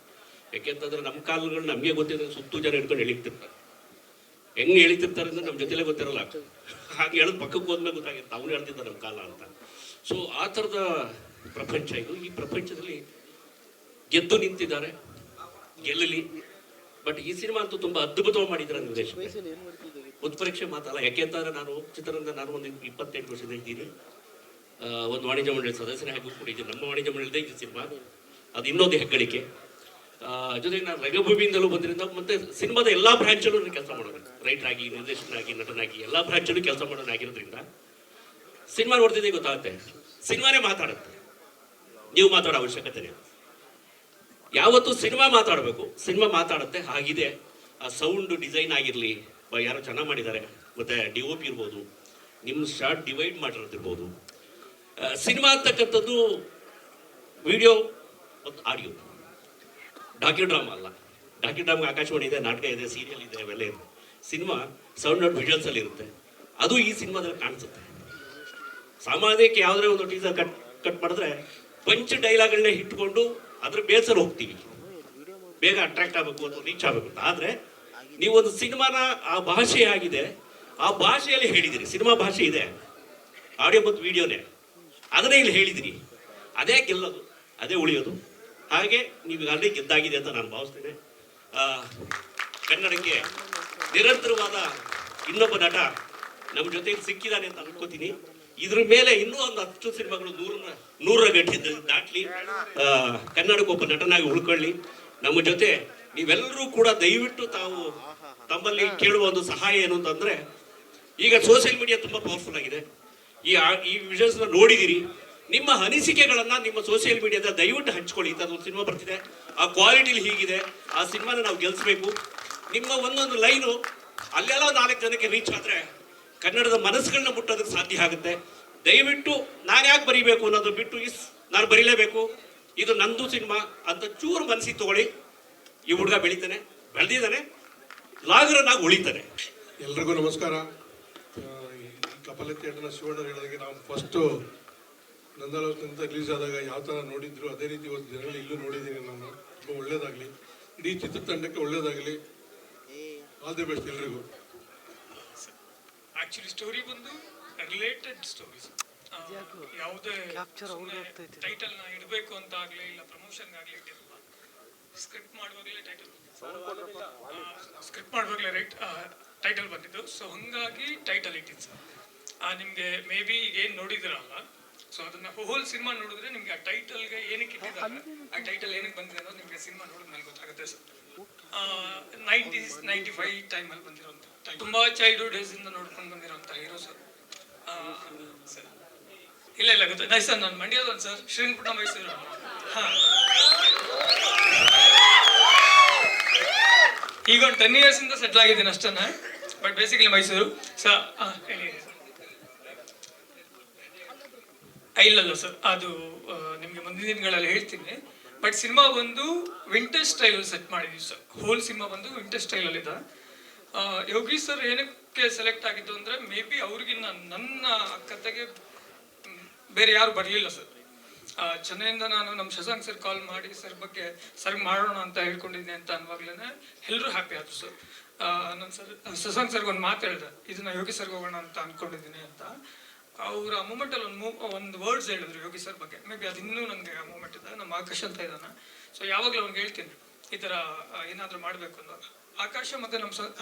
[SPEAKER 5] ಯಾಕೆಂತಂದ್ರೆ ನಮ್ಮ ಕಾಲಗಳು ನಮಗೆ ಗೊತ್ತಿದ್ರೆ ಸುತ್ತು ಜನ ಹಿಡ್ಕೊಂಡು ಎಳಿತಿರ್ತಾರೆ. ಹೆಂಗೆ ಎಳಿತಿರ್ತಾರೆ ಅಂದ್ರೆ ನಮ್ಮ ಜೊತೆಲೇ ಗೊತ್ತಿರಲ್ಲ. ಹಾಗೆ ಹೇಳೋದು ಪಕ್ಕಕ್ಕೆ ಹೋದ್ಮೇಲೆ ಗೊತ್ತಾಗಿರುತ್ತೆ ಅವ್ನು ಹೇಳ್ತಿದ್ದ ನಮ್ಮ ಕಾಲ ಅಂತ. ಸೊ ಆ ಥರದ ಪ್ರಪಂಚ ಇದು. ಈ ಪ್ರಪಂಚದಲ್ಲಿ ಗೆದ್ದು ನಿಂತಿದ್ದಾರೆ, ಗೆಲ್ಲಲಿ. ಬಟ್ ಈ ಸಿನಿಮಾ ಅಂತೂ ತುಂಬಾ ಅದ್ಭುತವಾಗಿ ಮಾಡಿದ್ದಾರೆ ನಿರ್ದೇಶಕ. ಉತ್ಪರೀಕ್ಷೆ ಮಾತಲ್ಲ. ಯಾಕೆಂತಂದ್ರೆ ನಾನು ಚಿತ್ರರಂಗ ಒಂದು 28 ವರ್ಷದಿಂದ ಇದ್ದೀನಿ. ಒಂದು ವಾಣಿಜ್ಯ ಮಂಡಳಿ ಸದಸ್ಯನಾಗಿ ಕೂಡ ಇದ್ದೀನಿ. ನಮ್ಮ ವಾಣಿಜ್ಯ ಮಂಡಳಿದೇ ಇದು ಸಿನಿಮಾ, ಅದು ಇನ್ನೊಂದು ಹೆಗ್ಗಳಿಕೆ. ಜೊತೆಗೆ ನಾನು ರಂಗಭೂಮಿಯಿಂದಲೂ ಬಂದಿರಿಂದ ಮತ್ತೆ ಸಿನಿಮಾದ ಎಲ್ಲ ಬ್ರಾಂಚಲ್ಲೂ ಕೆಲಸ ಮಾಡೋದು, ರೈಟರ್ ಆಗಿ, ನಿರ್ದೇಶಕನಾಗಿ, ನಟನಾಗಿ ಎಲ್ಲ ಬ್ರಾಂಚಲ್ಲೂ ಕೆಲಸ ಮಾಡೋನಾಗಿರೋದ್ರಿಂದ ಸಿನಿಮಾ ನೋಡ್ತಿದ್ದೆ ಗೊತ್ತಾಗುತ್ತೆ, ಸಿನಿಮಾನೇ ಮಾತಾಡುತ್ತೆ, ನೀವು ಮಾತಾಡೋ ಅವಶ್ಯಕತೆ. ಯಾವತ್ತು ಸಿನಿಮಾ ಮಾತಾಡಬೇಕು, ಸಿನಿಮಾ ಮಾತಾಡುತ್ತೆ. ಹಾಗಿದೆ ಆ ಸೌಂಡ್ ಡಿಸೈನ್ ಆಗಿರಲಿ, ಯಾರೋ ಚೆನ್ನಾಗಿ ಮಾಡಿದ್ದಾರೆ, ಮತ್ತೆ DOP ಇರ್ಬೋದು, ನಿಮ್ಮ ಶಾರ್ಟ್ ಡಿವೈಡ್ ಮಾಡಿರೋದಿರ್ಬೋದು. ಸಿನಿಮಾ ಅಂತಕ್ಕಂಥದ್ದು ವಿಡಿಯೋ ಮತ್ತು ಆಡಿಯೋ, ಡಾಕ್ಯುಡ್ರಾಮಾ ಅಲ್ಲ. ಡಾಕ್ಯುಡ್ರಾಮ್ಗೆ ಆಕಾಶವಾಣಿ ಇದೆ, ನಾಟಕ ಇದೆ, ಸೀರಿಯಲ್ ಇದೆ, ಅವೆಲ್ಲ ಇದೆ. ಸಿನಿಮಾ ಸೌಂಡ್ ಔಟ್ ವಿಜುವಲ್ಸ್ ಅಲ್ಲಿ ಇರುತ್ತೆ. ಅದು ಈ ಸಿನಿಮಾದಲ್ಲಿ ಕಾಣಿಸುತ್ತೆ. ಸಾಮಾನ್ಯಕ್ಕೆ ಯಾವುದೇ ಒಂದು ಟೀಸರ್ ಕಟ್ ಮಾಡಿದ್ರೆ ಪಂಚ್ ಡೈಲಾಗ್ಗಳನ್ನ ಇಟ್ಕೊಂಡು ಅದ್ರ ಬೇಸರ ಹೋಗ್ತೀವಿ, ಬೇಗ ಅಟ್ರಾಕ್ಟ್ ಆಗಬೇಕು ಅಥವಾ ರೀಚ್ ಆಗಬೇಕು ಅಂತ. ಆದ್ರೆ ನೀವು ಒಂದು ಸಿನಿಮಾನ ಆ ಭಾಷೆ ಆಗಿದೆ, ಆ ಭಾಷೆಯಲ್ಲಿ ಹೇಳಿದಿರಿ. ಸಿನಿಮಾ ಭಾಷೆ ಇದೆ, ಆಡಿಯೋ ಮತ್ತು ವಿಡಿಯೋನೇ, ಅದನ್ನೇ ಇಲ್ಲಿ ಹೇಳಿದಿರಿ. ಅದೇ ಗೆಲ್ಲೋದು, ಅದೇ ಉಳಿಯೋದು. ಹಾಗೆ ನೀವು ಅಲ್ಲಿ ಗೆದ್ದಾಗಿದೆ ಅಂತ ನಾನು ಭಾವಿಸ್ತೇನೆ. ಕನ್ನಡಕ್ಕೆ ನಿರಂತರವಾದ ಇನ್ನೊಬ್ಬ ನಟ ನಮ್ಮ ಜೊತೆಗೆ ಸಿಕ್ಕಿದ್ದಾನೆ ಅಂತ ಅನ್ಕೋತೀನಿ. ಇದ್ರ ಮೇಲೆ ಇನ್ನೂ ಒಂದು 10 ಸಿನಿಮಾಗಳು 100ರ ಗಂಟೆ ದಾಟ್ಲಿ, ಕನ್ನಡಕ್ಕೊಬ್ಬ ನಟನಾಗಿ ಉಳ್ಕೊಳ್ಳಿ. ನಮ್ಮ ಜೊತೆ ನೀವೆಲ್ಲರೂ ಕೂಡ ದಯವಿಟ್ಟು ತಾವು ತಮ್ಮಲ್ಲಿ ಕೇಳುವ ಒಂದು ಸಹಾಯ ಏನು ಅಂತಂದ್ರೆ, ಈಗ ಸೋಷಿಯಲ್ ಮೀಡಿಯಾ ತುಂಬಾ ಪವರ್ಫುಲ್ ಆಗಿದೆ. ಈ ವಿಷಯಸ್ ನೋಡಿದಿರಿ. ನಿಮ್ಮ ಅನಿಸಿಕೆಗಳನ್ನ ನಿಮ್ಮ ಸೋಷಿಯಲ್ ಮೀಡಿಯಾದ ದಯವಿಟ್ಟು ಹಂಚ್ಕೊಳ್ಳಿ. ಇಂಥದ್ದು ಸಿನಿಮಾ ಬರ್ತಿದೆ, ಆ ಕ್ವಾಲಿಟಿಲಿ ಹೀಗಿದೆ, ಆ ಸಿನಿಮಾನ ನಾವು ಗೆಲ್ಸ್ಬೇಕು. ನಿಮ್ಮ ಒಂದೊಂದು ಲೈನು ಅಲ್ಲೆಲ್ಲ 4 ಜನಕ್ಕೆ ರೀಚ್ ಆದ್ರೆ ಕನ್ನಡದ ಮನಸ್ಸುಗಳನ್ನ ಮುಟ್ಟೋದಕ್ಕೆ ಸಾಧ್ಯ ಆಗುತ್ತೆ. ದಯವಿಟ್ಟು ನಾನು ಯಾಕೆ ಬರೀಬೇಕು ಅನ್ನೋದು ಬಿಟ್ಟು ನಾನು ಬರೀಲೇಬೇಕು, ಇದು ನಂದು ಸಿನಿಮಾ ಅಂತ ಚೂರು ಮನಸ್ಸಿಗೆ ತಗೊಳ್ಳಿ. ಈ ಹುಡುಗ ಬೆಳೆದಿದ್ದಾನೆ, ಲಾಗರನಾಗಿ ಉಳಿತಾನೆ.
[SPEAKER 4] ಎಲ್ರಿಗೂ ನಮಸ್ಕಾರ. ಈ ಕಪಲೆ ಥಿಯೇಟರ್ನ ಶಿವಣ್ಣ ಹೇಳಿದಾಗೆ ನಾವು ಫಸ್ಟು ನಂದಾಲೋಚನೆ ರಿಲೀಸ್ ಆದಾಗ ಯಾವ ಥರ ನೋಡಿದ್ರು ಅದೇ ರೀತಿ ಒಂದು ಜನರಲ್ಲಿ ಇಲ್ಲೂ ನೋಡಿದ್ದೀನಿ ನಾನು. ತುಂಬ ಒಳ್ಳೇದಾಗಲಿ, ಇಡೀ ಚಿತ್ರತಂಡಕ್ಕೆ ಒಳ್ಳೇದಾಗಲಿ. ಆಲ್ ದಿ ಬೆಸ್ಟ್ ಎಲ್ರಿಗೂ.
[SPEAKER 6] ಆಕ್ಚುಲಿ ಸ್ಟೋರಿ ಬಂದು ರಿಲೇಟೆಡ್ ಸ್ಟೋರೀಸ್. ಯಾವುದೇ ಟೈಟಲ್ ನ ಇಡಬೇಕು ಅಂತ ಆಗ್ಲಿ, ಇಲ್ಲ ಪ್ರಮೋಷನ್ ಆಗ್ಲಿ ಇಟ್ಟಿರಲ್ಲ. ಸ್ಕ್ರಿಪ್ಟ್ ಮಾಡುವಾಗಲೇ ರೈಟ್ ಟೈಟಲ್ ಬಂದಿದ್ದು. ಸೊ ಹಂಗಾಗಿ ಟೈಟಲ್ ಇಟ್ಟಿದ್ದು ಸರ್. ನಿಮ್ಗೆ ಮೇ ಬಿ ಏನ್ ನೋಡಿದಿರಲ್ಲ, ಸೊ ಅದನ್ನ ಹೋಲ್ ಸಿನಿಮಾ ನೋಡಿದ್ರೆ ನಿಮ್ಗೆ ಆ ಟೈಟಲ್ಗೆ ಏನಕ್ಕೆ ಇಟ್ಟಿದ್ದಾರೆ, ಆ ಟೈಟಲ್ ಏನಕ್ಕೆ ಬಂದಿದೆ ಅನ್ನೋದು ನಿಮ್ಗೆ ಸಿನಿಮಾ ನೋಡಿದ್ಮೇಲೆ ಗೊತ್ತಾಗುತ್ತೆ ಸರ್. 90s 95 ಟೈಮಲ್ಲಿ ಬಂದಿರೋಂಥ, ತುಂಬಾ ಚೈಲ್ಡ್ಹುಡ್ ಡೇಸ್ ಇಂದ ನೋಡ್ಕೊಂಡು ಬಂದಿರೋಂಥ ಹೀರೋ ಸರ್. ಇಲ್ಲ ಗೊತ್ತಾ ಸರ್, ನಾನು ಮಂಡ್ಯದವನು ಸರ್, ಶ್ರೀರಂಗಪಟ್ಟಣ ಮೈಸೂರು. ಈಗ ಒಂದು 10 years ಇಂದ ಸೆಟ್ಲ್ ಆಗಿದ್ದೀನಿ ಅಷ್ಟೇ, ಬಟ್ ಬೇಸಿಕಲಿ ಮೈಸೂರು ಸರ್. ಹೇಳಿ ಇಲ್ಲಲ್ಲ ಸರ್, ಅದು ನಿಮಗೆ ಮುಂದಿನ ದಿನಗಳಲ್ಲಿ ಹೇಳ್ತೀನಿ. ಬಟ್ ಸಿನಿಮಾ ಬಂದು ವಿಂಟೇಜ್ ಸ್ಟೈಲಲ್ಲಿ ಸೆಟ್ ಮಾಡಿದ್ವಿ ಸರ್. ಹೋಲ್ ಸಿನಿಮಾ ಬಂದು ವಿಂಟೇಜ್ ಸ್ಟೈಲಲ್ಲಿದೆ. ಯೋಗಿ ಸರ್ ಏನಕ್ಕೆ ಸೆಲೆಕ್ಟ್ ಆಗಿದ್ದು ಅಂದರೆ, ಮೇ ಬಿ ಅವ್ರಿಗಿನ್ನ ನನ್ನ ಕತೆಗೆ ಬೇರೆ ಯಾರು ಬರಲಿಲ್ಲ ಸರ್. ಚೆನ್ನೈಯಿಂದ ನಾನು ನಮ್ಮ ಶಶಾಂಕ್ ಸರ್ ಕಾಲ್ ಮಾಡಿ ಸರ್ ಬಗ್ಗೆ ಸರ್ ಮಾಡೋಣ ಅಂತ ಹೇಳ್ಕೊಂಡಿದ್ದೀನಿ ಅಂತ ಅನ್ನುವಾಗ್ಲೇ ಎಲ್ಲರೂ ಹ್ಯಾಪಿ ಆದರು ಸರ್. ನನ್ನ ಶಶಾಂಕ್ ಸರ್ಗೆ ಒಂದು ಮಾತು ಹೇಳಿದೆ, ಇದನ್ನ ಯೋಗಿ ಸರ್ಗೆ ಹೋಗೋಣ ಅಂತ ಅಂದ್ಕೊಂಡಿದ್ದೀನಿ ಅಂತ. ಅವ್ರು ಆ ಮೂಮೆಂಟಲ್ಲಿ ಒಂದು ವರ್ಡ್ಸ್ ಹೇಳಿದ್ರು ಯೋಗಿ ಸರ್ ಬಗ್ಗೆ. ಮೇ ಬಿ ಅದು ಇನ್ನೂ ನನಗೆ ಆ ಮೂಮೆಂಟ್ ಇದೆ. ನಮ್ಮ ಆಕಾಶ ಅಂತ ಇದ್ದಾನೆ, ಸೊ ಯಾವಾಗಲೂ ಅವ್ನಿಗೆ ಹೇಳ್ತೀನಿ ಈ ಥರ ಏನಾದರೂ ಮಾಡಬೇಕು ಅಂದಾಗ. ಆಕಾಶ ಮತ್ತು ನಮ್ಮ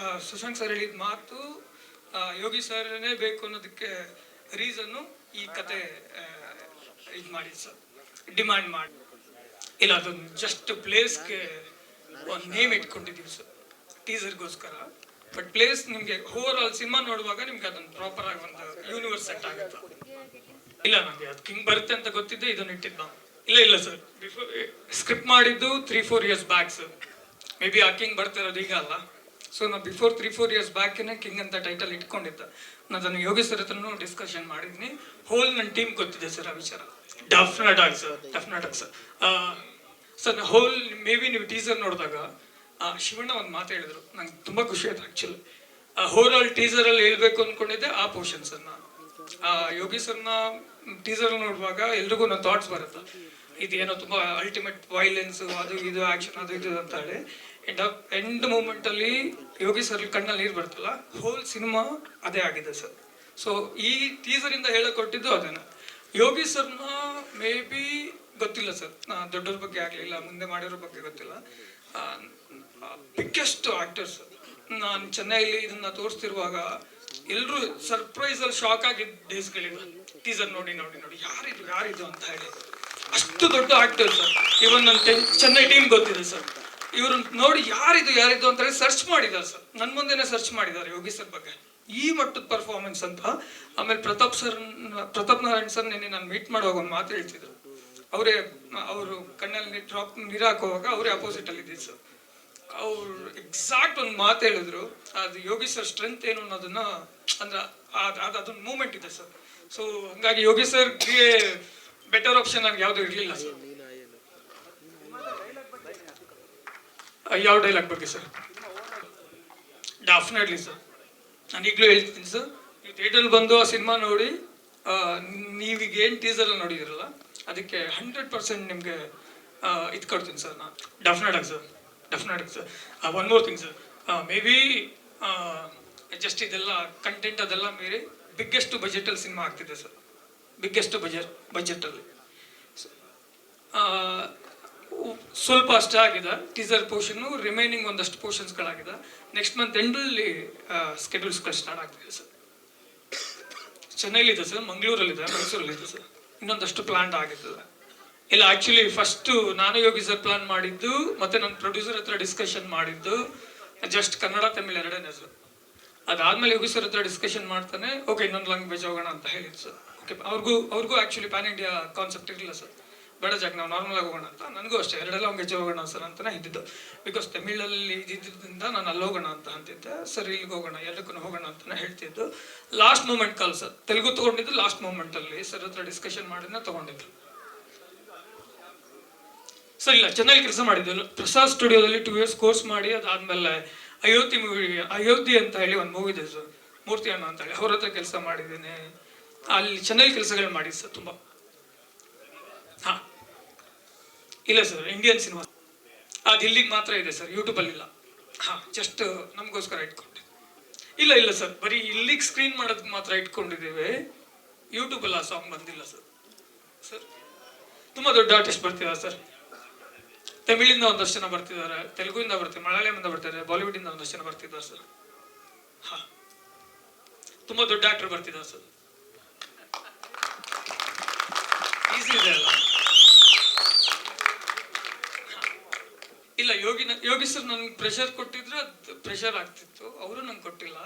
[SPEAKER 6] ಶಶಾಂಕ್ ಸರ್ ಹೇಳಿದ ಮಾತು ಯೋಗಿ ಸರ್ನೇ ಬೇಕು ಅನ್ನೋದಕ್ಕೆ ರೀಸನ್ನು ಈ ಕತೆ ಇದು ಮಾಡಿ ಸರ್, ಡಿಮ್ಯಾಂಡ್ ಮಾಡಿ. ಇಲ್ಲ, ಅದೊಂದು ಜಸ್ಟ್ ಪ್ಲೇಸ್ಗೆ ಒಂದು ನೇಮ್ ಇಟ್ಕೊಂಡಿದ್ದೀವಿ ಸರ್ ಟೀಸರ್ಗೋಸ್ಕರ. ಬಟ್ ಪ್ಲೇಸ್ ನಿಮಗೆ ಓವರ್ ಆಲ್ ಸಿನಿಮಾ ನೋಡುವಾಗ ನಿಮ್ಗೆ ಅದೊಂದು ಪ್ರಾಪರ್ ಆಗಿ ಒಂದು ಯೂನಿವರ್ಸ್ ಸೆಟ್ ಆಗುತ್ತೆ. ಇಲ್ಲ ನನಗೆ ಅದು ಕಿಂಗ್ ಬರುತ್ತೆ ಅಂತ ಗೊತ್ತಿದ್ದೆ ಇದನ್ನ ಇಟ್ಟಿದ್ದು ನಾವು. ಇಲ್ಲ ಸರ್, ಬಿಫೋರ್ ಸ್ಕ್ರಿಪ್ಟ್ ಮಾಡಿದ್ದು 3-4 years back sir. Maybe ಆ ಕಿಂಗ್ ಬರ್ತಿರೋದು ಈಗ ಅಲ್ಲ. ಸೊ ನಾವು ಬಿಫೋರ್ 3-4 ಇಯರ್ಸ್ ಬ್ಯಾಕ್ನೇ ಕಿಂಗ್ ಅಂತ ಟೈಟಲ್ ಇಟ್ಕೊಂಡಿದ್ದೆ. ನಾನು ಅದನ್ನು ಯೋಗಿ ಸರ್ ಹತ್ರನೂ ಡಿಸ್ಕಷನ್ ಮಾಡಿದ್ನಿ. ಹೋಲ್ ನನ್ನ ಟೀಮ್ ಗೊತ್ತಿದೆ ಸರ್ ಆ ವಿಚಾರ. ಡೆಫಿನೆಟ್ ಆಗಿ sir. Sir whole maybe ನೀವು ಟೀಸರ್ ನೋಡಿದಾಗ ಶಿವಣ್ಣ ಒಂದು ಮಾತು ಹೇಳಿದ್ರು, ನಂಗೆ ತುಂಬಾ ಖುಷಿ ಆಯ್ತು ಆಕ್ಚುಲಿ. ಓವರ್ ಆಲ್ ಟೀಸರ್ ಅಲ್ಲಿ ಹೇಳ್ಬೇಕು ಅನ್ಕೊಂಡಿದ್ದೆ ಆ ಪೋರ್ಷನ್ ಸರ್. ನಾನು ಯೋಗಿ ಸರ್ನ ಟೀಸರ್ ನೋಡುವಾಗ ಎಲ್ರಿಗೂ ನನ್ನ ಥಾಟ್ಸ್ ಬರುತ್ತೆ, ಇದೇನೋ ತುಂಬಾ ಅಲ್ಟಿಮೇಟ್ ವೈಲೆನ್ಸ್, ಅದು ಇದು ಆಕ್ಷನ್ ಅದು ಇದು ಅಂತ ಹೇಳಿ. ಎಂಡ್ ಮೂಮೆಂಟ್ ಅಲ್ಲಿ ಯೋಗಿ ಸರ್ ಕಣ್ಣಲ್ಲಿ ನೀರು ಬರ್ತಲ್ಲ, ಹೋಲ್ ಸಿನಿಮಾ ಅದೇ ಆಗಿದೆ ಸರ್. ಸೊ ಈ ಟೀಸರ್ ಇಂದ ಹೇಳಕ್ ಕೊಟ್ಟಿದ್ದು ಅದೇನ. ಯೋಗಿ ಸರ್ನ ಮೇ ಬಿ ಗೊತ್ತಿಲ್ಲ ಸರ್, ದೊಡ್ಡವ್ರ ಬಗ್ಗೆ ಆಗ್ಲಿಲ್ಲ, ಮುಂದೆ ಮಾಡಿರೋ ಬಗ್ಗೆ ಗೊತ್ತಿಲ್ಲ. Biggest actors. ನಾನು ಚೆನ್ನೈಲಿ ಇದನ್ನ ತೋರಿಸ್ತಿರುವಾಗ ಎಲ್ಲರೂ ಸರ್ಪ್ರೈಸ್ ಅಲ್ಲಿ ಶಾಕ್ ಆಗಿದ್ದ ಡೇಸ್ಗಳಿವೆ. ಟೀಸರ್ ನೋಡಿ ಯಾರಿದು ಅಂತ ಹೇಳಿ. ಅಷ್ಟು ದೊಡ್ಡ ಆಕ್ಟರ್ ಸರ್. ಇವನ್ ನನ್ನ ಚೆನ್ನೈ ಟೀಮ್ ಗೊತ್ತಿದೆ ಸರ್. ಇವರು ನೋಡಿ ಯಾರಿದು ಅಂತ ಹೇಳಿ ಸರ್ಚ್ ಮಾಡಿದ್ದಾರೆ ಸರ್. ನನ್ನ ಮುಂದೆನೆ ಸರ್ಚ್ ಮಾಡಿದ್ದಾರೆ ಯೋಗಿ ಸರ್ ಬಗ್ಗೆ. ಈ ಮಟ್ಟದ ಪರ್ಫಾರ್ಮೆನ್ಸ್ ಅಂತ. ಆಮೇಲೆ ಪ್ರತಾಪ್ ನಾರಾಯಣ್ ಸರ್ ನಿನ್ನೆ ನಾನು ಮೀಟ್ ಮಾಡುವಾಗ ಒಂದು ಮಾತು ಹೇಳ್ತಿದ್ರು. ಅವರು ಕಣ್ಣಲ್ಲಿ ಡ್ರಾಪ್ ನೀರು ಹಾಕುವಾಗ ಅವರೇ ಅಪೋಸಿಟ್ ಅಲ್ಲಿ ಇದ್ದಿದ್ದು ಸರ್. ಅವ್ರು ಎಕ್ಸಾಕ್ಟ್ ಒಂದು ಮಾತು ಹೇಳಿದ್ರು, ಅದು ಯೋಗಿ ಸರ್ ಸ್ಟ್ರೆಂತ್ ಏನು ಅನ್ನೋದನ್ನ, ಅಂದ್ರೆ ಅದೊಂದು ಮೂಮೆಂಟ್ ಇದೆ ಸರ್. ಸೊ ಹಂಗಾಗಿ ಯೋಗಿ ಸರ್ಗೆ ಬೆಟರ್ ಆಪ್ಷನ್ ನನಗೆ ಯಾವುದು ಇರಲಿಲ್ಲ ಸರ್. ಯಾವ ಡೈಲಾಗ್ ಬಗ್ಗೆ ಸರ್? ಡೆಫಿನೆಟ್ಲಿ ಸರ್, ನಾನು ಈಗಲೂ ಹೇಳ್ತೀನಿ ಸರ್, ನೀವು ಥಿಯೇಟರ್ ಬಂದು ಆ ಸಿನಿಮಾ ನೋಡಿ, ನೀವೀಗ ಏನು ಟೀಸರ್ ನೋಡಿದಿರಲ್ಲ ಅದಕ್ಕೆ 100% ನಿಮಗೆ ಇದು ಕೊಡ್ತೀನಿ ಸರ್ ನಾನು. ಡೆಫಿನೆಟ್ ಆಗಿ sir. One more thing sir, maybe just ಇದೆಲ್ಲ ಕಂಟೆಂಟ್ ಅದೆಲ್ಲ ಮೀರಿ ಬಿಗ್ಗೆಸ್ಟ್ ಬಜೆಟಲ್ಲಿ ಸಿನಿಮಾ ಆಗ್ತಿದೆ ಸರ್. ಬಿಗ್ಗೆಸ್ಟ್ ಬಜೆಟಲ್ಲಿ ಸ್ವಲ್ಪ ಅಷ್ಟೇ ಆಗಿದೆ ಟೀಸರ್ ಪೋರ್ಷನ್ನು. ರಿಮೈನಿಂಗ್ ಒಂದಷ್ಟು ಪೋರ್ಷನ್ಸ್ಗಳಾಗಿದೆ. ನೆಕ್ಸ್ಟ್ ಮಂತ್ ಎಂಡಲ್ಲಿ ಸ್ಕೆಡ್ಯೂಲ್ಸ್ಗಳು ಸ್ಟಾರ್ಟ್ ಆಗ್ತಿದೆ ಸರ್. ಚೆನ್ನೈಲಿದೆ ಸರ್, ಮಂಗಳೂರಲ್ಲಿದೆ, ಮೈಸೂರಲ್ಲಿದೆ ಸರ್. ಇನ್ನೊಂದಷ್ಟು ಪ್ಲಾನ್ ಆಗಿರ್ತದೆ. ಇಲ್ಲ ಆಕ್ಚುಲಿ ಫಸ್ಟ್ ನಾನು ಯೋಗಿ ಸರ್ ಪ್ಲಾನ್ ಮಾಡಿದ್ದು, ಮತ್ತೆ ನನ್ನ ಪ್ರೊಡ್ಯೂಸರ್ ಹತ್ರ ಡಿಸ್ಕಷನ್ ಮಾಡಿದ್ದು ಜಸ್ಟ್ ಕನ್ನಡ ತಮಿಳ್ ಎರಡನೇ ಸರ್. ಅದಾದ್ಮೇಲೆ ಯೋಗಿ ಸರ್ ಹತ್ರ ಡಿಸ್ಕಷನ್ ಮಾಡ್ತಾನೆ, ಓಕೆ ಇನ್ನೊಂದು ಲ್ಯಾಂಗ್ವೇಜ್ ಹೋಗೋಣ ಅಂತ ಹೇಳಿದ್ದು ಸರ್. ಓಕೆ ಅವ್ರಿಗೂ ಆಕ್ಚುಲಿ ಪ್ಯಾನ್ ಇಂಡಿಯಾ ಕಾನ್ಸೆಪ್ಟ್ ಇರಲಿಲ್ಲ ಸರ್. ಬೇಡ ಜಾಗ ನಾವು ನಾರ್ಮಲ್ ಆಗಿ ಹೋಗೋಣ ಅಂತ. ನನಗೂ ಅಷ್ಟೇ ಎರಡೆಲ್ಲ ಲ್ಯಾಂಗ್ವೇಜ್ ಹೋಗೋಣ ಸರ್ ಅಂತಾನೆ ಇದ್ದಿದ್ದು. ಬಿಕಾಸ್ ತಮಿಳಲ್ಲಿ ಇದ್ದಿದ್ದರಿಂದ ನಾನು ಅಲ್ಲಿ ಹೋಗೋಣ ಅಂತ ಅಂತಿದ್ದೆ. ಸರ್ ಇಲ್ಲಿಗೆ ಹೋಗೋಣ, ಎರಡಕ್ಕೂ ಹೋಗೋಣ ಅಂತಾನೆ ಹೇಳ್ತಿದ್ದು. Last moment call sir. Telugu ತಗೊಂಡಿದ್ದು ಲಾಸ್ಟ್ ಮೂಮೆಂಟ್ ಅಲ್ಲಿ ಸರ್ ಹತ್ರ ಡಿಸ್ಕಷನ್ ಮಾಡಿದ್ನ ತಗೊಂಡಿದ್ದು ಸರ್. ಇಲ್ಲ ಚೆನ್ನೈಲಿ ಕೆಲಸ ಮಾಡಿದ್ದು ಪ್ರಸಾದ್ ಸ್ಟುಡಿಯೋದಲ್ಲಿ 2 years ಕೋರ್ಸ್ ಮಾಡಿ, ಅದಾದ್ಮೇಲೆ ಅಯೋಧ್ಯೆ ಅಂತ ಹೇಳಿ ಒಂದು ಮೂವಿ ಇದೆ ಸರ್, ಮೂರ್ತಿ ಅಣ್ಣ ಅಂತ ಹೇಳಿ, ಅವ್ರ ಹತ್ರ ಕೆಲಸ ಮಾಡಿದ್ದೀನಿ. ಅಲ್ಲಿ ಚೆನ್ನೈಲಿ ಕೆಲಸಗಳು ಮಾಡಿದ್ದು ಸರ್ ತುಂಬ. ಹಾ ಇಲ್ಲ ಸರ್, ಇಂಡಿಯನ್ ಸಿನಿಮಾ ಅದು ಇಲ್ಲಿಗೆ ಮಾತ್ರ ಇದೆ ಸರ್, ಯೂಟ್ಯೂಬಲ್ಲಿ ಇಲ್ಲ. ಹಾ ಜಸ್ಟ್ ನಮಗೋಸ್ಕರ ಇಟ್ಕೊಂಡೆ. ಇಲ್ಲ ಸರ್, ಬರೀ ಇಲ್ಲಿಗೆ ಸ್ಕ್ರೀನ್ ಮಾಡೋದಕ್ಕೆ ಮಾತ್ರ ಇಟ್ಕೊಂಡಿದ್ದೀವಿ. ಯೂಟ್ಯೂಬಲ್ಲಿ ಆ ಸಾಂಗ್ ಬಂದಿಲ್ಲ ಸರ್. ತುಂಬ ದೊಡ್ಡ ಆರ್ಟಿಸ್ಟ್ ಬರ್ತಿದ್ದಾರೆ ಸರ್. ತಮಿಳಿಂದ ಒಂದಷ್ಟು ಜನ ಬರ್ತಿದ್ದಾರೆ, ತೆಲುಗುವಿಂದ ಬರ್ತಾರೆ, ಮಲಯಾಳಂದ ಬರ್ತಾರೆ, ಬಾಲಿವುಡ್ ಇಂದ ಒಂದಷ್ಟು ಜನ ಬರ್ತಿದ್ದಾರೆ ಸರ್. ಹಾ ತುಂಬಾ ದೊಡ್ಡ ಆಕ್ಟರ್ ಬರ್ತಿದ್ದಾರೆ ಸರ್. ಈಸಿ ಇದೆ ಅಲ್ಲ? ಇಲ್ಲ ಯೋಗಿ ಸರ್ ನನ್ಗೆ ಪ್ರೆಷರ್ ಕೊಟ್ಟಿದ್ರೆ ಅದು ಪ್ರೆಷರ್ ಆಗ್ತಿತ್ತು. ಅವರು ನಂಗೆ ಕೊಟ್ಟಿಲ್ಲ.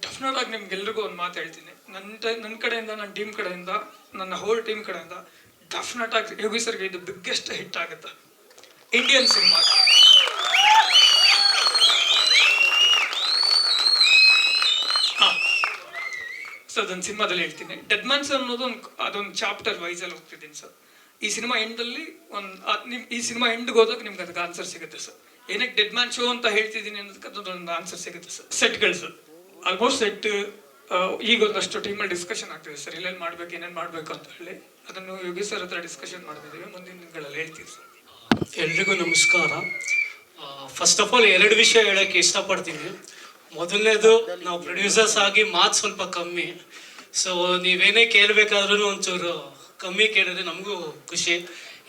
[SPEAKER 6] ಡೆಫಿನೆಟ್ ಆಗಿ ನಿಮ್ಗೆಲ್ರಿಗೂ ಒಂದು ಮಾತು ಹೇಳ್ತೀನಿ, ನನ್ನ ಕಡೆಯಿಂದ, ನನ್ನ ಟೀಮ್ ಕಡೆಯಿಂದ, ನನ್ನ ಹೋಲ್ ಟೀಮ್ ಕಡೆಯಿಂದ ಡೆಫಿನೆಟ್ ಆಗಿ ಯೋಗಿ ಸರ್ಗೆ ಇದು ಬಿಗ್ಗೆಸ್ಟ್ ಹಿಟ್ ಆಗುತ್ತೆ ಇಂಡಿಯನ್ ಸಿನಿಮಾ. ಸೊ ಅದೊಂದು ಸಿನಿಮಾದಲ್ಲಿ ಹೇಳ್ತೀನಿ. ಡೆಡ್ ಮ್ಯಾನ್ಸ್ ಅನ್ನೋದು ಅದೊಂದು ಚಾಪ್ಟರ್ ವೈಸ್ ಅಲ್ಲಿ ಹೋಗ್ತಿದ್ದೀನಿ ಸರ್. ಈ ಸಿನಿಮಾ ಎಂಡಲ್ಲಿ ಈ ಸಿನಿಮಾ ಎಂಡ್ಗೆ ಹೋದಾಗ ನಿಮ್ಗೆ ಅದಕ್ಕೆ ಆನ್ಸರ್ ಸಿಗುತ್ತೆ ಸರ್. ಏನಕ್ಕೆ ಡೆಡ್ ಮ್ಯಾನ್ ಶೋ ಅಂತ ಹೇಳ್ತಿದ್ದೀನಿ ಅನ್ನೋದಕ್ಕೆ ಅದೊಂದು ಆನ್ಸರ್ ಸಿಗುತ್ತೆ ಸರ್. ಸೆಟ್ಗಳು ಸರ್, ಆಲ್ಮೋಸ್ಟ್ ಸೆಟ್ ಈಗ ಒಂದಷ್ಟು ಟೀಮಲ್ಲಿ ಡಿಸ್ಕಷನ್ ಆಗ್ತಿದೆ ಸರ್, ಎಲ್ಲೆಲ್ಲಿ ಮಾಡ್ಬೇಕು, ಏನೇನು ಮಾಡಬೇಕು ಅಂತ ಹೇಳಿ. ಅದನ್ನು ಯೋಗಿ ಸರ್ ಹತ್ರ ಡಿಸ್ಕಷನ್ ಮಾಡ್ತಿದ್ದೀವಿ, ಮುಂದಿನ ದಿನಗಳಲ್ಲಿ ಹೇಳ್ತೀವಿ ಸರ್.
[SPEAKER 7] ಎಲ್ರಿಗೂ ನಮಸ್ಕಾರ. ಫಸ್ಟ್ ಆಫ್ ಆಲ್ 2 ವಿಷಯ ಹೇಳೋಕ್ಕೆ ಇಷ್ಟಪಡ್ತೀನಿ. ಮೊದಲನೇದು, ನಾವು ಪ್ರೊಡ್ಯೂಸರ್ಸ್ ಆಗಿ ಮಾತು ಸ್ವಲ್ಪ ಕಮ್ಮಿ. ಸೊ ನೀವೇನೇ ಕೇಳಬೇಕಾದ್ರೂ ಒಂಚೂರು ಕಮ್ಮಿ ಕೇಳಿದ್ರೆ ನಮಗೂ ಖುಷಿ.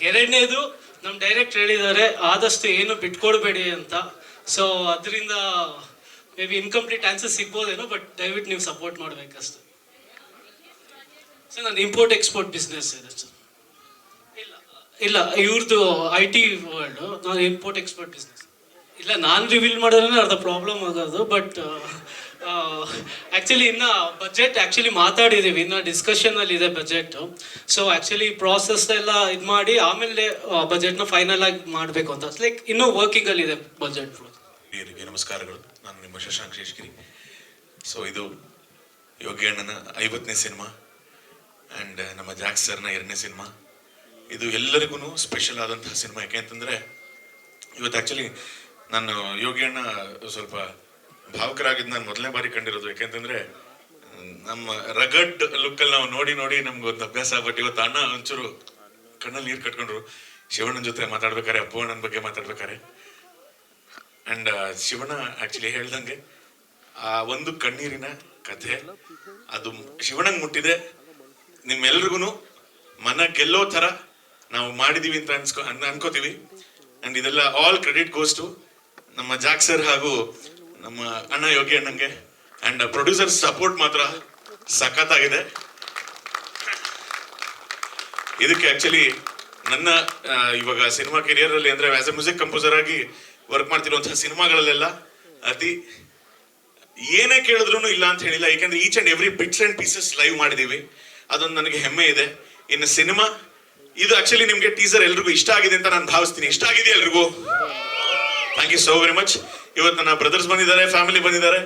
[SPEAKER 7] 2ನೇದು, ನಮ್ಮ ಡೈರೆಕ್ಟ್ ಹೇಳಿದ್ದಾರೆ ಆದಷ್ಟು ಏನು ಬಿಟ್ಕೊಡ್ಬೇಡಿ ಅಂತ. ಸೊ ಅದರಿಂದ ಮೇ ಬಿ ಇನ್ಕಂಪ್ಲೀಟ್ ಆನ್ಸರ್ ಸಿಗ್ಬೋದೇನೋ, ಬಟ್ ದಯವಿಟ್ಟು ನೀವು ಸಪೋರ್ಟ್ ಮಾಡಬೇಕಷ್ಟೆ. ಸರ್ ನಾನು ಇಂಪೋರ್ಟ್ ಎಕ್ಸ್ಪೋರ್ಟ್ ಬಿಸ್ನೆಸ್ ಇದೆ ಸರ್. ಇಲ್ಲ ಇವ್ರದ್ದು IT ವರ್ಲ್ಡು, ನಾನು ಇಂಪೋರ್ಟ್ ಎಕ್ಸ್ಪೋರ್ಟ್ ಬಿಸ್ನೆಸ್. ಇಲ್ಲ, ನಾನು ರಿವೀಲ್ ಮಾಡಿದ್ರೆ ಅರ್ಧ ಪ್ರಾಬ್ಲಮ್ ಆಗೋದು. ಬಟ್ ಆ್ಯಕ್ಚುಲಿ ಇನ್ನು ಬಜೆಟ್ ಆ್ಯಕ್ಚುಲಿ ಮಾತಾಡಿದ್ದೀವಿ, ಇನ್ನು ಡಿಸ್ಕಷನಲ್ಲಿ ಇದೆ ಬಜೆಟ್. ಸೊ ಆ್ಯಕ್ಚುಲಿ ಪ್ರಾಸೆಸ್ ಎಲ್ಲ ಇದು ಮಾಡಿ ಆಮೇಲೆ ಬಜೆಟ್ನ ಫೈನಲ್ ಆಗಿ ಮಾಡಬೇಕು ಅಂತ. ಲೈಕ್ ಇನ್ನೂ ವರ್ಕಿಂಗಲ್ಲಿದೆ ಬಜೆಟ್.
[SPEAKER 8] ಹಿರಿಯರಿಗೆ ನಮಸ್ಕಾರಗಳು. ನಾನು ನಿಮ್ಮ ಶಶಾಂಕ್ ಶೇಷಗಿರಿ. ಸೊ ಇದು ಯೋಗಿ ಅಣ್ಣನ 50ನೇ ಸಿನಿಮಾ ಆ್ಯಂಡ್ ನಮ್ಮ ಜಾಕ್ ಸರ್ನ 2ನೇ ಸಿನಿಮಾ. ಇದು ಎಲ್ಲರಿಗೂ ಸ್ಪೆಷಲ್ ಆದಂತಹ ಸಿನಿಮಾ. ಯಾಕೆ ಅಂತಂದರೆ ಇವತ್ತು ಆ್ಯಕ್ಚುಲಿ ನಾನು ಯೋಗಿ ಅಣ್ಣ ಸ್ವಲ್ಪ ಭಾವುಕರಾಗಿದ್ದು ನಾನು ಮೊದಲನೇ ಬಾರಿ ಕಂಡಿರೋದು. ಯಾಕೆಂತಂದರೆ ನಮ್ಮ ರಗಡ್ ಲುಕ್ಕಲ್ಲಿ ನಾವು ನೋಡಿ ನೋಡಿ ನಮ್ಗೊಂದು ಅಭ್ಯಾಸ ಆಗ್ಬಿಟ್ಟು ಇವತ್ತು ಅಣ್ಣ ಒಂಚೂರು ಕಣ್ಣಲ್ಲಿ ನೀರು ಕಟ್ಕೊಂಡ್ರು ಶಿವಣ್ಣನ ಜೊತೆ ಮಾತಾಡ್ಬೇಕಾರೆ, ಅಪ್ಪು ಅಣ್ಣನ ಬಗ್ಗೆ ಮಾತಾಡ್ಬೇಕಾರೆ. ಆ್ಯಂಡ್ ಶಿವಣ್ಣ ಆ್ಯಕ್ಚುಲಿ ಹೇಳ್ದಂಗೆ ಆ ಒಂದು ಕಣ್ಣೀರಿನ ಕಥೆ ಅದು ಶಿವಣ್ಣಂಗೆ ಮುಟ್ಟಿದೆ. ನಿಮ್ಮೆಲ್ರಿಗೂ ಮನ ಗೆಲ್ಲೋ ಥರ ನಾವು ಮಾಡಿದೀವಿ ಅಂತ ಅನ್ಕೋತೀವಿ. ಆ್ಯಂಡ್ ಇದೆಲ್ಲ ಆಲ್ ಕ್ರೆಡಿಟ್ ಗೋಸ್ ಟು ನಮ್ಮ ಜಾಕ್ ಸರ್ ಹಾಗೂ ನಮ್ಮ ಅಣ್ಣ ಯೋಗಿ ಅಣ್ಣಂಗೆ. ಆ್ಯಂಡ್ ಪ್ರೊಡ್ಯೂಸರ್ ಸಪೋರ್ಟ್ ಮಾತ್ರ ಸಖತ್ತಾಗಿದೆ. ಇದಕ್ಕೆ ಆ್ಯಕ್ಚುಲಿ ನನ್ನ ಇವಾಗ ಸಿನಿಮಾ ಕೆರಿಯರಲ್ಲಿ ಅಂದರೆ ಆಸ್ ಎ ಮ್ಯೂಸಿಕ್ ಕಂಪೋಸರ್ ಆಗಿ ವರ್ಕ್ ಮಾಡ್ತಿರುವಂತಹ ಸಿನಿಮಾಗಳಲ್ಲೆಲ್ಲ ಅತಿ ಏನೇ ಕೇಳಿದ್ರು ಇಲ್ಲ ಅಂತ ಹೇಳಿಲ್ಲ. ಯಾಕೆಂದ್ರೆ each and every bits and pieces live ಮಾಡಿದೀವಿ. ಅದೊಂದು ನನಗೆ ಹೆಮ್ಮೆ ಇದೆ. ಇನ್ನು ಸಿನಿಮಾ ಇದು ಆಕ್ಚುಲಿ ನಿಮ್ಗೆ ಟೀಸರ್ ಎಲ್ರಿಗೂ ಇಷ್ಟ ಆಗಿದೆ ಅಂತ ನಾನು ಭಾವಿಸ್ತೀನಿ. ಇಷ್ಟ ಆಗಿದೆ ಎಲ್ರಿಗೂ? Thank you so very much. ಇವತ್ತು ನನ್ನ ಬ್ರದರ್ಸ್ ಬಂದಿದ್ದಾರೆ, ಫ್ಯಾಮಿಲಿ ಬಂದಿದ್ದಾರೆ.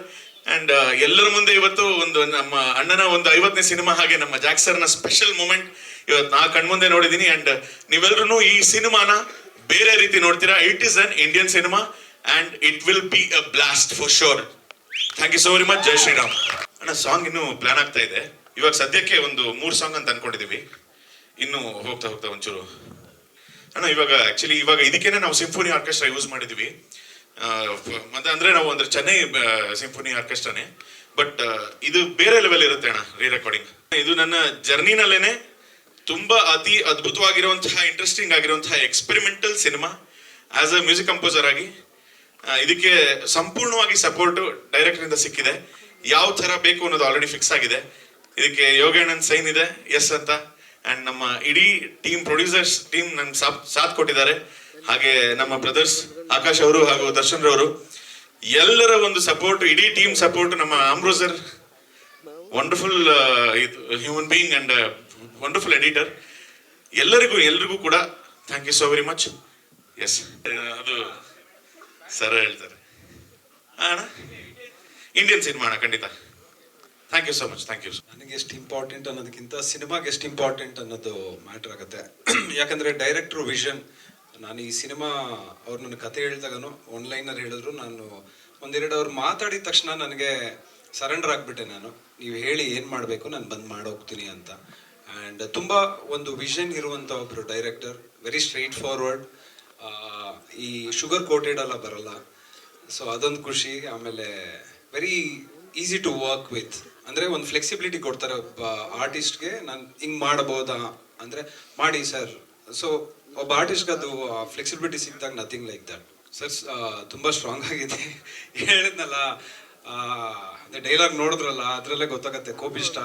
[SPEAKER 8] ಅಂಡ್ ಎಲ್ಲರ ಮುಂದೆ ಇವತ್ತು ಒಂದು ನಮ್ಮ ಅಣ್ಣನ ಒಂದು 50ನೇ ಸಿನಿಮಾ ಹಾಗೆ ನಮ್ಮ ಜಾಕ್ ಸರ್ನ ಸ್ಪೆಷಲ್ ಮೂಮೆಂಟ್ ಇವತ್ತು ನಾ ಕಣ್ಮುಂದೆ ನೋಡಿದ್ದೀನಿ. ಅಂಡ್ ನೀವೆಲ್ಲರೂ ಈ ಸಿನಿಮಾನ ಬೇರೆ ರೀತಿ ನೋಡ್ತೀರಾ. It is an Indian cinema and it will be a blast for sure. Thank you so very much. Jai Shriram. ಅಣ್ಣ ಸಾಂಗ್ ಇನ್ನೂ ಪ್ಲಾನ್ ಆಗ್ತಾ ಇದೆ. ಇವಾಗ ಸದ್ಯಕ್ಕೆ ಒಂದು 3 ಸಾಂಗ್ ಅಂತ ಅನ್ಕೊಂಡಿದೀವಿ. ಇನ್ನು ಹೋಗ್ತಾ ಹೋಗ್ತಾ ಒಂಚೂರು ಅಣ್ಣ ಇವಾಗ ಆಕ್ಚುಲಿ ಇವಾಗ ಇದಕ್ಕೇನೆ ನಾವು ಸಿಂಫೋನಿ ಆರ್ಕೆಸ್ಟ್ರಾ ಯೂಸ್ ಮಾಡಿದ್ವಿ. ಮತ್ತೆ ಅಂದ್ರೆ ನಾವು ಅಂದ್ರೆ ಚೆನ್ನೈ ಸಿಂಫೋನಿ ಆರ್ಕೆಸ್ಟ್ರಾನೇ. ಬಟ್ ಇದು ಬೇರೆ ಲೆವೆಲ್ ಇರುತ್ತೆ ಅಣ್ಣ ರೀ ರೆಕಾರ್ಡಿಂಗ್. ಇದು ನನ್ನ ಜರ್ನಿನಲ್ಲೇನೆ ತುಂಬಾ ಅತಿ ಅದ್ಭುತವಾಗಿರುವಂತಹ ಇಂಟ್ರೆಸ್ಟಿಂಗ್ ಆಗಿರುವಂತಹ experimental cinema. As a music composer ಆಗಿ ಇದಕ್ಕೆ ಸಂಪೂರ್ಣವಾಗಿ ಸಪೋರ್ಟ್ ಡೈರೆಕ್ಟರ್ ಇಂದ ಸಿಕ್ಕಿದೆ. ಯಾವ ತರ ಬೇಕು ಅನ್ನೋದು ಆಲ್ರೆಡಿ ಫಿಕ್ಸ್ ಆಗಿದೆ. ಇದಕ್ಕೆ ಯೋಗೇಣ್ಣನ್ ಸೈನ್ ಇದೆ ಎಸ್ ಅಂತ. ಅಂಡ್ ನಮ್ಮ ಇಡೀ ಟೀಮ್ ಪ್ರೊಡ್ಯೂಸರ್ಸ್ ಟೀಮ್ ನನ್ಗೆ ಸಾಥ್ ಕೊಟ್ಟಿದ್ದಾರೆ. ಹಾಗೆ ನಮ್ಮ ಬ್ರದರ್ಸ್ ಆಕಾಶ್ ಅವರು ಹಾಗೂ ದರ್ಶನ್ ರವರು ಎಲ್ಲರ ಒಂದು ಸಪೋರ್ಟ್, ಇಡೀ ಟೀಮ್ ಸಪೋರ್ಟ್, ನಮ್ಮ ಆಮ್ರೋಸರ್ wonderful human being and wonderful editor. ಎಲ್ಲರಿಗೂ ಕೂಡ thank you so very much. Yes ಅದು ಸರ್ ಹೇಳ್ತಾರೆ ಅಣ್ಣ ಇಂಡಿಯನ್ ಸಿನಿಮಾ ಅಣ್ಣ ಖಂಡಿತ. Thank you so much. Thank you.
[SPEAKER 3] ನನಗೆ ಎಷ್ಟು ಇಂಪಾರ್ಟೆಂಟ್ ಅನ್ನೋದಕ್ಕಿಂತ ಸಿನಿಮಾಗೆ ಎಷ್ಟು ಇಂಪಾರ್ಟೆಂಟ್ ಅನ್ನೋದು ಮ್ಯಾಟರ್ ಆಗುತ್ತೆ. ಯಾಕಂದರೆ ಡೈರೆಕ್ಟ್ರು ವಿಷನ್. ನಾನು ಈ ಸಿನಿಮಾ ಅವ್ರು ನನ್ನ ಕತೆ ಹೇಳಿದಾಗನು ಆನ್ಲೈನಲ್ಲಿ ಹೇಳಿದ್ರು, ನಾನು ಒಂದೆರಡು ಅವ್ರು ಮಾತಾಡಿದ ತಕ್ಷಣ ನನಗೆ ಸರೆಂಡರ್ ಆಗಿಬಿಟ್ಟೆ. ನಾನು ನೀವು ಹೇಳಿ ಏನು ಮಾಡಬೇಕು ನಾನು ಬಂದು ಮಾಡೋಗ್ತೀನಿ ಅಂತ. ಆ್ಯಂಡ್ ತುಂಬ ಒಂದು ವಿಷನ್ ಇರುವಂಥ ಒಬ್ಬರು ಡೈರೆಕ್ಟರ್. Very straightforward. ಈ ಶುಗರ್ ಕೋಟೆಡ್ ಎಲ್ಲ ಬರಲ್ಲ. ಸೊ ಅದೊಂದು ಖುಷಿ. ಆಮೇಲೆ very easy to work with. ಅಂದರೆ ಒಂದು ಫ್ಲೆಕ್ಸಿಬಿಲಿಟಿ ಕೊಡ್ತಾರೆ ಒಬ್ಬ ಆರ್ಟಿಸ್ಟ್ಗೆ. ನಾನು ಹಿಂಗೆ ಮಾಡ್ಬೋದಾ ಅಂದರೆ ಮಾಡಿ ಸರ್. ಸೊ ಒಬ್ಬ ಆರ್ಟಿಸ್ಟ್ಗೆ ಅದು ಫ್ಲೆಕ್ಸಿಬಿಲಿಟಿ ಸಿಕ್ಕಿದಾಗ ನಥಿಂಗ್ ಲೈಕ್ ದಟ್. ಸರ್ ತುಂಬ ಸ್ಟ್ರಾಂಗ್ ಆಗಿದೆ. ಹೇಳಿದ್ನಲ್ಲ ಅದೇ ಡೈಲಾಗ್ ನೋಡಿದ್ರಲ್ಲ ಅದರಲ್ಲೇ ಗೊತ್ತಾಗತ್ತೆ ಕೋಪಿಷ್ಟ,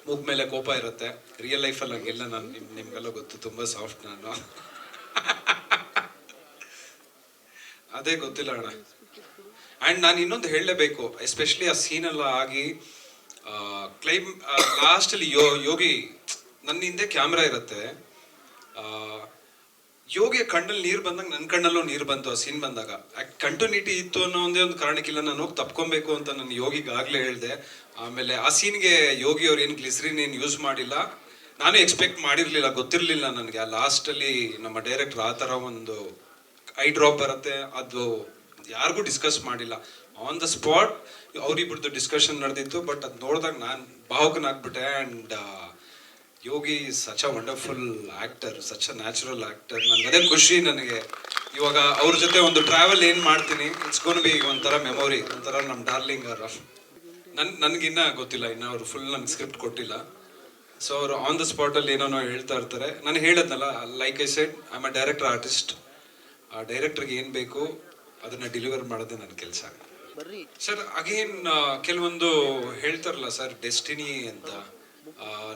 [SPEAKER 3] ಮೂಗ್ ಮೇಲೆ ಕೋಪ ಇರುತ್ತೆ. ರಿಯಲ್ ಲೈಫಲ್ಲಿ ಹಂಗೆಲ್ಲ ನಾನು ನಿಮ್ಗೆಲ್ಲ ಗೊತ್ತು, ತುಂಬ ಸಾಫ್ಟ್ ನಾನು. ಅದೇ ಗೊತ್ತಿಲ್ಲ ಅಣ್ಣ. ಆ್ಯಂಡ್ ನಾನು ಇನ್ನೊಂದು ಹೇಳಲೇಬೇಕು, ಎಸ್ಪೆಷಲಿ ಆ ಸೀನೆಲ್ಲ ಆಗಿ ಲಾಸ್ಟಲ್ಲಿ ಯೋಗಿ ನನ್ನ ಹಿಂದೆ ಕ್ಯಾಮ್ರಾ ಇರುತ್ತೆ. ಯೋಗಿಯ ಕಣ್ಣಲ್ಲಿ ನೀರು ಬಂದಾಗ ನನ್ನ ಕಣ್ಣಲ್ಲೂ ನೀರು ಬಂತು ಆ ಸೀನ್ ಬಂದಾಗ. ಕಂಟಿನ್ಯೂಟಿ ಇತ್ತು ಅನ್ನೋ ಒಂದೇ ಒಂದು ಕಾರಣಕ್ಕಿಲ್ಲ ನಾನು ಹೋಗಿ ತಪ್ಕೊಬೇಕು ಅಂತ ನಾನು ಯೋಗಿಗೆ ಆಗಲೇ ಹೇಳಿದೆ. ಆಮೇಲೆ ಆ ಸೀನ್ಗೆ ಯೋಗಿ ಅವ್ರು ಏನು ಗ್ಲಿಸರಿನ್ ಏನು ಯೂಸ್ ಮಾಡಿಲ್ಲ. ನಾನು ಎಕ್ಸ್ಪೆಕ್ಟ್ ಮಾಡಿರಲಿಲ್ಲ, ಗೊತ್ತಿರಲಿಲ್ಲ ನನಗೆ. ಆ ಲಾಸ್ಟಲ್ಲಿ ನಮ್ಮ ಡೈರೆಕ್ಟರ್ ಆ ಥರ ಒಂದು ಐ ಡ್ರಾಪ್ ಬರುತ್ತೆ, ಅದು ಯಾರಿಗೂ ಡಿಸ್ಕಸ್ ಮಾಡಿಲ್ಲ. ಆನ್ ದ ಸ್ಪಾಟ್ ಅವರಿಬ್ಬರದ್ದು ಡಿಸ್ಕಷನ್ ನಡೆದಿತ್ತು. ಬಟ್ ಅದು ನೋಡಿದಾಗ ನಾನು ಭಾವುಕನಾಗ್ಬಿಟ್ಟೆ. And Yogi such a wonderful actor, such a natural actor. ನನಗೆ ಅದೇ ಖುಷಿ. ನನಗೆ ಇವಾಗ ಅವ್ರ ಜೊತೆ ಒಂದು ಟ್ರಾವೆಲ್ ಏನು ಮಾಡ್ತೀನಿ, ಇಟ್ಸ್ ಗೋನ್ ಬಿ ಒಂಥರ ಮೆಮೊರಿ, ಒಂಥರ ನಮ್ಮ ಡಾರ್ಲಿಂಗ್ ಅವರ. ನನಗಿನ್ನ ಗೊತ್ತಿಲ್ಲ, ಇನ್ನು ಅವರು ಫುಲ್ ನನಗೆ ಸ್ಕ್ರಿಪ್ಟ್ ಕೊಟ್ಟಿಲ್ಲ. ಸೊ ಅವರು ಆನ್ ದ ಸ್ಪಾಟಲ್ಲಿ ಏನೋ ಹೇಳ್ತಾ ಇರ್ತಾರೆ. ನಾನು ಹೇಳಿದ್ನಲ್ಲ, like I said, I am a director artist. ಆ ಡೈರೆಕ್ಟರ್ಗೆ ಏನು ಬೇಕು ಅದನ್ನು ಡೆಲಿವರ್ ಮಾಡೋದೇ ನನ್ನ ಕೆಲಸ. ಸರ್ ಅಗೇನ್ ಕೆಲವೊಂದು ಹೇಳ್ತಾರಲ್ಲ ಸರ್, ಡೆಸ್ಟಿನಿ ಅಂತ.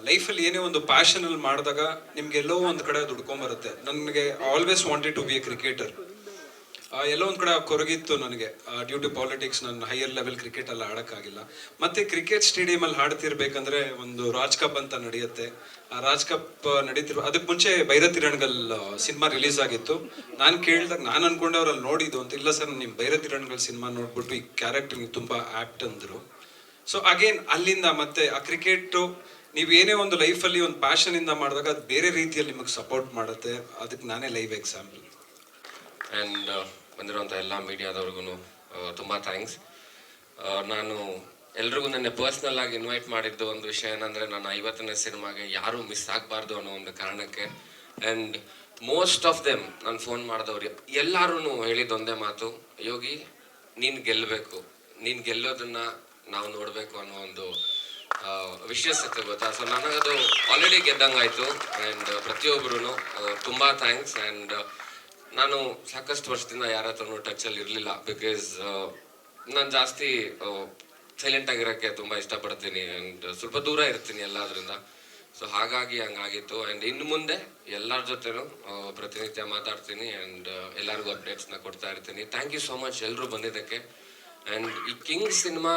[SPEAKER 3] ಲೈಫಲ್ಲಿ ಏನೇ ಒಂದು ಪ್ಯಾಷನಲ್ಲಿ ಮಾಡಿದಾಗ ನಿಮ್ಗೆಲ್ಲೋ ಒಂದು ಕಡೆ ದುಡ್ಕೊಂಬರುತ್ತೆ. ನನಗೆ always wanted to be a cricketer. ಎಲ್ಲೋ ಒಂದು ಕಡೆ ಕೊರಗಿತ್ತು ನನಗೆ ಡ್ಯೂ ಟು ಪಾಲಿಟಿಕ್ಸ್. ನಾನು ಹೈಯರ್ ಲೆವೆಲ್ ಕ್ರಿಕೆಟ್ ಎಲ್ಲ ಆಡೋಕ್ಕಾಗಿಲ್ಲ. ಮತ್ತು ಕ್ರಿಕೆಟ್ ಸ್ಟೇಡಿಯಮಲ್ಲಿ ಹಾಡ್ತಿರ್ಬೇಕಂದ್ರೆ ಒಂದು ರಾಜ್ ಕಪ್ ಅಂತ ನಡೆಯುತ್ತೆ. ಆ ರಾಜ್ ಕಪ್ ನಡೀತಿರೋ ಅದಕ್ಕೆ ಮುಂಚೆ ಭೈರತಿ ರಣಗಲ್ ಸಿನಿಮಾ ರಿಲೀಸ್ ಆಗಿತ್ತು. ನಾನು ಕೇಳಿದಾಗ ನಾನು ಅನ್ಕೊಂಡೆ ಅವ್ರಲ್ಲಿ ನೋಡಿದ್ದು ಅಂತ. ಇಲ್ಲ ಸರ್, ನಿಮ್ಮ ಭೈರತಿ ರಣಗಲ್ ಸಿನಿಮಾ ನೋಡ್ಬಿಟ್ಟು ಈ ಕ್ಯಾರೆಕ್ಟರ್ ತುಂಬ ಆ್ಯಪ್ಟ್ ಅಂದರು. ಸೊ ಅಗೇನ್ ಅಲ್ಲಿಂದ ಮತ್ತೆ ಆ ಕ್ರಿಕೆಟು ನೀವೇನೇ ಒಂದು ಲೈಫಲ್ಲಿ ಒಂದು ಪ್ಯಾಷನಿಂದ ಮಾಡಿದಾಗ ಅದು ಬೇರೆ ರೀತಿಯಲ್ಲಿ ನಿಮಗೆ ಸಪೋರ್ಟ್ ಮಾಡುತ್ತೆ. ಅದಕ್ಕೆ ನಾನೇ ಲೈವ್ ಎಕ್ಸಾಂಪಲ್.
[SPEAKER 1] ಆ್ಯಂಡ್ ಬಂದಿರೋಂಥ ಎಲ್ಲ ಮೀಡಿಯಾದವ್ರಿಗೂ ತುಂಬ ಥ್ಯಾಂಕ್ಸ್. ನಾನು ಎಲ್ರಿಗೂ ನನ್ನ ಪರ್ಸ್ನಲ್ ಆಗಿ ಇನ್ವೈಟ್ ಮಾಡಿದ್ದು ಒಂದು ವಿಷಯ ಏನಂದರೆ, ನನ್ನ 50ನೇ ಸಿನಿಮಾಗೆ ಯಾರೂ ಮಿಸ್ ಆಗಬಾರ್ದು ಅನ್ನೋ ಒಂದು ಕಾರಣಕ್ಕೆ. ಆ್ಯಂಡ್ ಮೋಸ್ಟ್ ಆಫ್ ದೆಮ್ ನಾನು ಫೋನ್ ಮಾಡಿದವ್ರು ಎಲ್ಲರೂ ಹೇಳಿದ್ದೊಂದೇ ಮಾತು, ಯೋಗಿ ನೀನು ಗೆಲ್ಲಬೇಕು, ನೀನು ಗೆಲ್ಲೋದನ್ನು ನಾವು ನೋಡಬೇಕು ಅನ್ನೋ ಒಂದು ವಿಶ್ವಾಸತೆ ಗೊತ್ತಾ. ಸೊ ನನಗದು ಆಲ್ರೆಡಿ ಗೆದ್ದಂಗಾಯಿತು. ಆ್ಯಂಡ್ ಪ್ರತಿಯೊಬ್ಬರೂ ತುಂಬ ಥ್ಯಾಂಕ್ಸ್. ಆ್ಯಂಡ್ ನಾನು ಸಾಕಷ್ಟು ವರ್ಷದಿಂದ ಯಾರ ಹತ್ರನೂ ಟಚಲ್ಲಿ ಇರಲಿಲ್ಲ. ಬಿಕಾಸ್ ನಾನು ಜಾಸ್ತಿ ಸೈಲೆಂಟ್ ಆಗಿರೋಕ್ಕೆ ತುಂಬ ಇಷ್ಟಪಡ್ತೀನಿ ಆ್ಯಂಡ್ ಸ್ವಲ್ಪ ದೂರ ಇರ್ತೀನಿ ಎಲ್ಲದರಿಂದ. ಸೊ ಹಾಗಾಗಿ ಹಂಗಾಗಿತ್ತು. ಆ್ಯಂಡ್ ಇನ್ನು ಮುಂದೆ ಎಲ್ಲರ ಜೊತೆನೂ ಪ್ರತಿನಿತ್ಯ ಮಾತಾಡ್ತೀನಿ ಆ್ಯಂಡ್ ಎಲ್ಲರಿಗೂ ಅಪ್ಡೇಟ್ಸ್ನ ಕೊಡ್ತಾ ಇರ್ತೀನಿ. ಥ್ಯಾಂಕ್ ಯು ಸೋ ಮಚ್ ಎಲ್ಲರೂ ಬಂದಿದ್ದಕ್ಕೆ. ಆ್ಯಂಡ್ ಈ ಕಿಂಗ್ ಸಿನಿಮಾ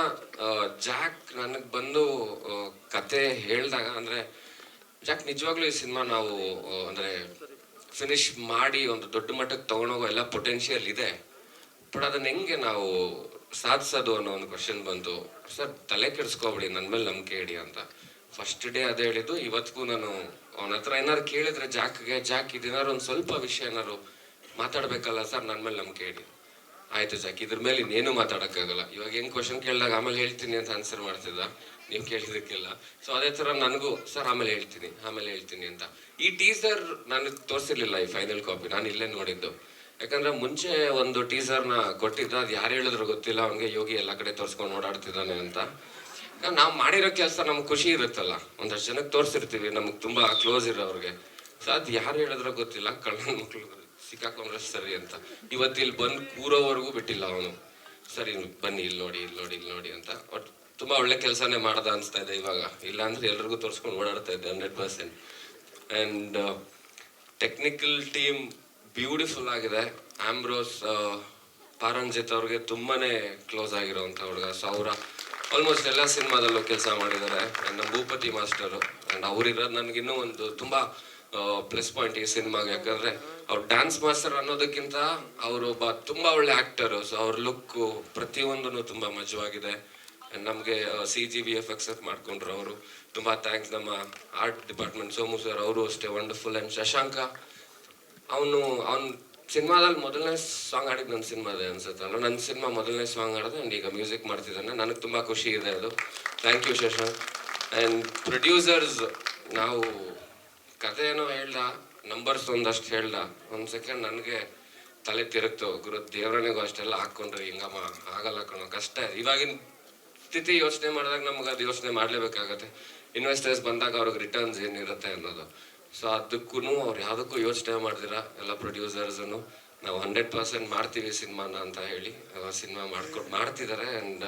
[SPEAKER 1] ಜಾಕ್ ನನಗೆ ಬಂದು ಕತೆ ಹೇಳಿದಾಗ, ಅಂದರೆ ಜಾಕ್ ನಿಜವಾಗ್ಲೂ ಈ ಸಿನಿಮಾ ನಾವು ಅಂದರೆ ಫಿನಿಶ್ ಮಾಡಿ ಒಂದು ದೊಡ್ಡ ಮಟ್ಟಕ್ಕೆ ತೊಗೊಂಡೋಗೋ ಎಲ್ಲ ಪೊಟೆನ್ಷಿಯಲ್ ಇದೆ. ಬಟ್ ಅದನ್ನು ಹೆಂಗೆ ನಾವು ಸಾಧಿಸೋದು ಅನ್ನೋ ಒಂದು ಕ್ವಶನ್ ಬಂತು. ಸರ್ ತಲೆ ಕೆಡಿಸ್ಕೊಬಿಡಿ, ನನ್ನ ಮೇಲೆ ನಂಬಿಕೆ ಇಡಿ ಅಂತ ಫಸ್ಟ್ ಡೇ ಅದೇ ಹೇಳಿದ್ದು. ಇವತ್ತಿಗೂ ನಾನು ಅವನ ಹತ್ರ ಏನಾದ್ರು ಕೇಳಿದ್ರೆ ಜಾಕ್ ಇದೇನಾದ್ರು ಒಂದು ಸ್ವಲ್ಪ ವಿಷಯ ಏನಾದ್ರು ಮಾತಾಡಬೇಕಲ್ಲ ಸರ್, ನನ್ನ ಮೇಲೆ ನಂಬಿಕೆ ಇಡಿ. ಆಯಿತು ಜಾಕ್, ಇದ್ರ ಮೇಲೆ ಇನ್ನೇನು ಮಾತಾಡೋಕ್ಕಾಗಲ್ಲ. ಇವಾಗ ಹೆಂಗೆ ಕ್ವಶನ್ ಕೇಳಿದಾಗ ಆಮೇಲೆ ಹೇಳ್ತೀನಿ ಅಂತ ಆನ್ಸರ್ ಮಾಡ್ತಿದ್ದ, ನೀವು ಕೇಳಿದಕ್ಕೆಲ್ಲ. ಸೊ ಅದೇ ಥರ ನನಗೂ ಸರ್ ಆಮೇಲೆ ಹೇಳ್ತೀನಿ ಅಂತ. ಈ ಟೀಸರ್ ನನಗೆ ತೋರಿಸಿರ್ಲಿಲ್ಲ, ಈ ಫೈನಲ್ ಕಾಪಿ ನಾನು ಇಲ್ಲೇ ನೋಡಿದ್ದು. ಯಾಕಂದರೆ ಮುಂಚೆ ಒಂದು ಟೀಸರ್ನ ಕೊಟ್ಟಿದ್ದ, ಅದು ಯಾರು ಹೇಳಿದ್ರು ಗೊತ್ತಿಲ್ಲ, ಅವನಿಗೆ ಯೋಗಿ ಎಲ್ಲ ಕಡೆ ತೋರಿಸ್ಕೊಂಡು ಓಡಾಡ್ತಿದ್ದಾನೆ ಅಂತ. ನಾವು ಮಾಡಿರೋ ಕೆಲಸ ನಮ್ಗೆ ಖುಷಿ ಇರುತ್ತಲ್ಲ, ಒಂದಷ್ಟು ಜನಕ್ಕೆ ತೋರಿಸಿರ್ತೀವಿ, ನಮ್ಗೆ ತುಂಬ ಕ್ಲೋಸ್ ಇರೋವ್ರಿಗೆ. ಸೊ ಅದು ಯಾರು ಹೇಳಿದ್ರೋ ಗೊತ್ತಿಲ್ಲ, ಕಳ್ಳನ ಮಕ್ಕಳು ಸಿಕ್ಕಾಕೊಂಡ್ರೆ ಸರಿ ಅಂತ. ಇವತ್ತು ಇಲ್ಲಿ ಬಂದು ಕೂರೋವರೆಗೂ ಬಿಟ್ಟಿಲ್ಲ ಅವನು. ಸರಿ ಬನ್ನಿ ಇಲ್ಲಿ ನೋಡಿ ಅಂತ. ಬಟ್ ತುಂಬ ಒಳ್ಳೆ ಕೆಲಸನೇ ಮಾಡ್ದ ಅನಿಸ್ತಾ ಇದೆ ಇವಾಗ. ಇಲ್ಲಾಂದ್ರೆ ಎಲ್ರಿಗೂ ತೋರಿಸ್ಕೊಂಡು ಓಡಾಡ್ತಾ ಇದ್ದೆ 100%. ಆ್ಯಂಡ್ ಟೆಕ್ನಿಕಲ್ ಟೀಮ್ ಬ್ಯೂಟಿಫುಲ್ ಆಗಿದೆ. ಆಂಬ್ರೋಸ್ ಪಾರಂಜಿತ್ ಅವ್ರಿಗೆ ತುಂಬಾ ಕ್ಲೋಸ್ ಆಗಿರೋವಂಥ ಹುಡುಗ. ಸೊ ಅವರ ಆಲ್ಮೋಸ್ಟ್ ಎಲ್ಲ ಸಿನಿಮಾದಲ್ಲೂ ಕೆಲಸ ಮಾಡಿದ್ದಾರೆ. ನಮ್ಮ ಭೂಪತಿ ಮಾಸ್ಟರು. ಆ್ಯಂಡ್ ಅವರಿರೋದು ನನಗಿನ್ನೂ ಒಂದು ತುಂಬ ಪ್ಲಸ್ ಪಾಯಿಂಟ್ ಈ ಸಿನಿಮಾಗೆ. ಯಾಕಂದರೆ ಅವ್ರು ಡ್ಯಾನ್ಸ್ ಮಾಸ್ಟರ್ ಅನ್ನೋದಕ್ಕಿಂತ ಅವರು ಒಬ್ಬ ತುಂಬ ಒಳ್ಳೆ ಆ್ಯಕ್ಟರು. ಸೊ ಅವ್ರ ಲುಕ್ಕು ಪ್ರತಿಯೊಂದೂ ತುಂಬ ಮಜವಾಗಿದೆ. ನಮಗೆ CGVFX ಮಾಡ್ಕೊಂಡ್ರು ಅವರು. ತುಂಬ ಥ್ಯಾಂಕ್ಸ್. ನಮ್ಮ ಆರ್ಟ್ ಡಿಪಾರ್ಟ್ಮೆಂಟ್ ಸೋಮು ಸರ್, ಅವರು ಅಷ್ಟೇ ವಂಡರ್ಫುಲ್. ಆ್ಯಂಡ್ ಶಶಾಂಕ, ಅವನು ಸಿನಿಮಾದಲ್ಲಿ ಮೊದಲನೇ ಸಾಂಗ್ ಆಡಿದ್ದು ನನ್ನ ಸಿನಿಮಾದೇ ಅನ್ಸುತ್ತಲ್ಲ. ನನ್ನ ಸಿನಿಮಾ ಮೊದಲನೇ ಸಾಂಗ್ ಆಡಿದೆ. ಆ್ಯಂಡ್ ಈಗ ಮ್ಯೂಸಿಕ್ ಮಾಡ್ತಿದ್ದಾನೆ. ನನಗೆ ತುಂಬ ಖುಷಿ ಇದೆ ಅದು. Thank you Shashank. And producers, ನಾವು ಕತೆ ಏನೋ ಹೇಳ್ದ, ನಂಬರ್ಸ್ ಒಂದಷ್ಟು ಹೇಳ್ದ, ಒಂದು ಸೆಕೆಂಡ್ ನನಗೆ ತಲೆ ತಿರುಗ್ತು. ಗುರು ದೇವರನಿಗೂ ಅಷ್ಟೆಲ್ಲ ಹಾಕ್ಕೊಂಡ್ರೆ ಹಿಂಗಮ್ಮ ಆಗಲ್ಲ ಕಣೋ, ಕಷ್ಟ. ಇವಾಗಿನ ಸ್ಥಿತಿ ಯೋಚನೆ ಮಾಡಿದಾಗ ನಮ್ಗೆ ಅದು ಯೋಚನೆ ಮಾಡಲೇಬೇಕಾಗತ್ತೆ. ಇನ್ವೆಸ್ಟರ್ಸ್ ಬಂದಾಗ ಅವ್ರಿಗೆ ರಿಟರ್ನ್ಸ್ ಏನಿರುತ್ತೆ ಅನ್ನೋದು. ಸೊ ಅದಕ್ಕೂ ಅವ್ರು ಯಾವುದಕ್ಕೂ ಯೋಚನೆ ಮಾಡ್ದಿರ ಎಲ್ಲ ಪ್ರೊಡ್ಯೂಸರ್ಸೂ ನಾವು 100% ಮಾಡ್ತೀವಿ ಸಿನಿಮಾನ ಅಂತ ಹೇಳಿ ಸಿನಿಮಾ ಮಾಡ್ತಿದ್ದಾರೆ. ಆ್ಯಂಡ್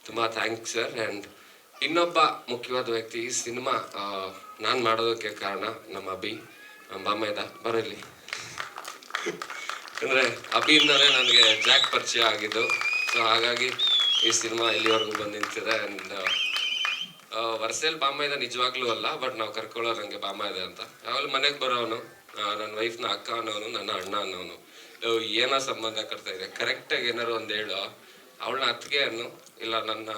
[SPEAKER 1] ತುಂಬ ಥ್ಯಾಂಕ್ಸ್ ಸರ್. ಆ್ಯಂಡ್ ಇನ್ನೊಬ್ಬ ಮುಖ್ಯವಾದ ವ್ಯಕ್ತಿ ಈ ಸಿನಿಮಾ ನಾನು ಮಾಡೋದಕ್ಕೆ ಕಾರಣ ನಮ್ಮ ಅಭಿ ಬಾಮೇದ ಬರಲಿ. ಅಂದರೆ ಅಭಿಯಿಂದಲೇ ನನಗೆ ಜಾಕ್ ಪರಿಚಯ ಆಗಿದ್ದು. ಸೊ ಹಾಗಾಗಿ ಈ ಸಿನಿಮಾ ಇಲ್ಲಿವರೆಗೂ ಬಂದು ನಿಂತಿದೆ. ಆ್ಯಂಡ್ ವರ್ಷದಲ್ಲಿ ಬಾಮೈದ ನಿಜವಾಗ್ಲೂ ಅಲ್ಲ, ಬಟ್ ನಾವು ಕರ್ಕೊಳ್ಳೋದು ನನಗೆ ಬಾಮೈದ ಅಂತ. ಯಾವಾಗಲೂ ಮನೆಗೆ ಬರೋನು, ನನ್ನ ವೈಫ್ನ ಅಕ್ಕ ಅನ್ನೋನು, ನನ್ನ ಅಣ್ಣ ಅನ್ನೋನು. ಏನೋ ಸಂಬಂಧ ಕಟ್ತಾ ಇದೆ, ಕರೆಕ್ಟಾಗಿ ಏನಾರು ಒಂದು ಹೇಳು, ಅವಳನ್ನ ಅತ್ತಿಗೆ ಅನ್ನು, ಇಲ್ಲ ನನ್ನ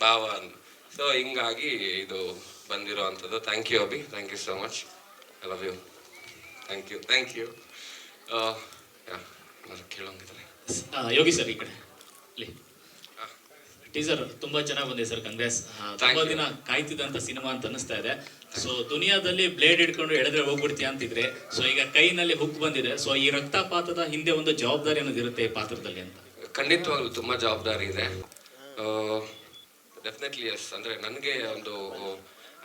[SPEAKER 1] ಭಾವ ಅನ್ನು. ಸೊ ಹಿಂಗಾಗಿ ಇದು ಬಂದಿರೋ ಅಂಥದ್ದು. Thank you Abhi, thank you so much. I love you. Thank you. ಕೇಳೋಂಗಿದ್ರೆ
[SPEAKER 5] ಯೋಗಿ ಸರ್ ಈ ಕಡೆ ಟೀಸರ್ ತುಂಬಾ ಚೆನ್ನಾಗಿ ಬಂದಿದೆ ಸರ್, ಕಂಗ್ರೆಸ್. ತುಂಬಾ ದಿನ ಕಾಯ್ತಿದ್ದಂತ ಸಿನಿಮಾ ಅಂತ ಅನಿಸ್ತಾ ಇದೆ. ಸೊ ದುನಿಯಾದಲ್ಲಿ ಬ್ಲೇಡ್ ಹಿಡ್ಕೊಂಡು ಎಳೆದ್ರೆ ಹೋಗ್ಬಿಡ್ತೀಯ ಅಂತಿದ್ರೆ, ಸೊ ಈಗ ಕೈನಲ್ಲಿ ಹುಕ್ ಬಂದಿದೆ. ಸೊ ಈ ರಕ್ತಪಾತದ ಹಿಂದೆ ಒಂದು ಜವಾಬ್ದಾರಿ ಅನ್ನೋದು ಇರುತ್ತೆ ಈ ಪಾತ್ರದಲ್ಲಿ ಅಂತ.
[SPEAKER 1] ಖಂಡಿತವಾಗ್ಲೂ ತುಂಬ ಜವಾಬ್ದಾರಿ ಇದೆ. Definitely yes. ಅಂದರೆ ನನಗೆ ಒಂದು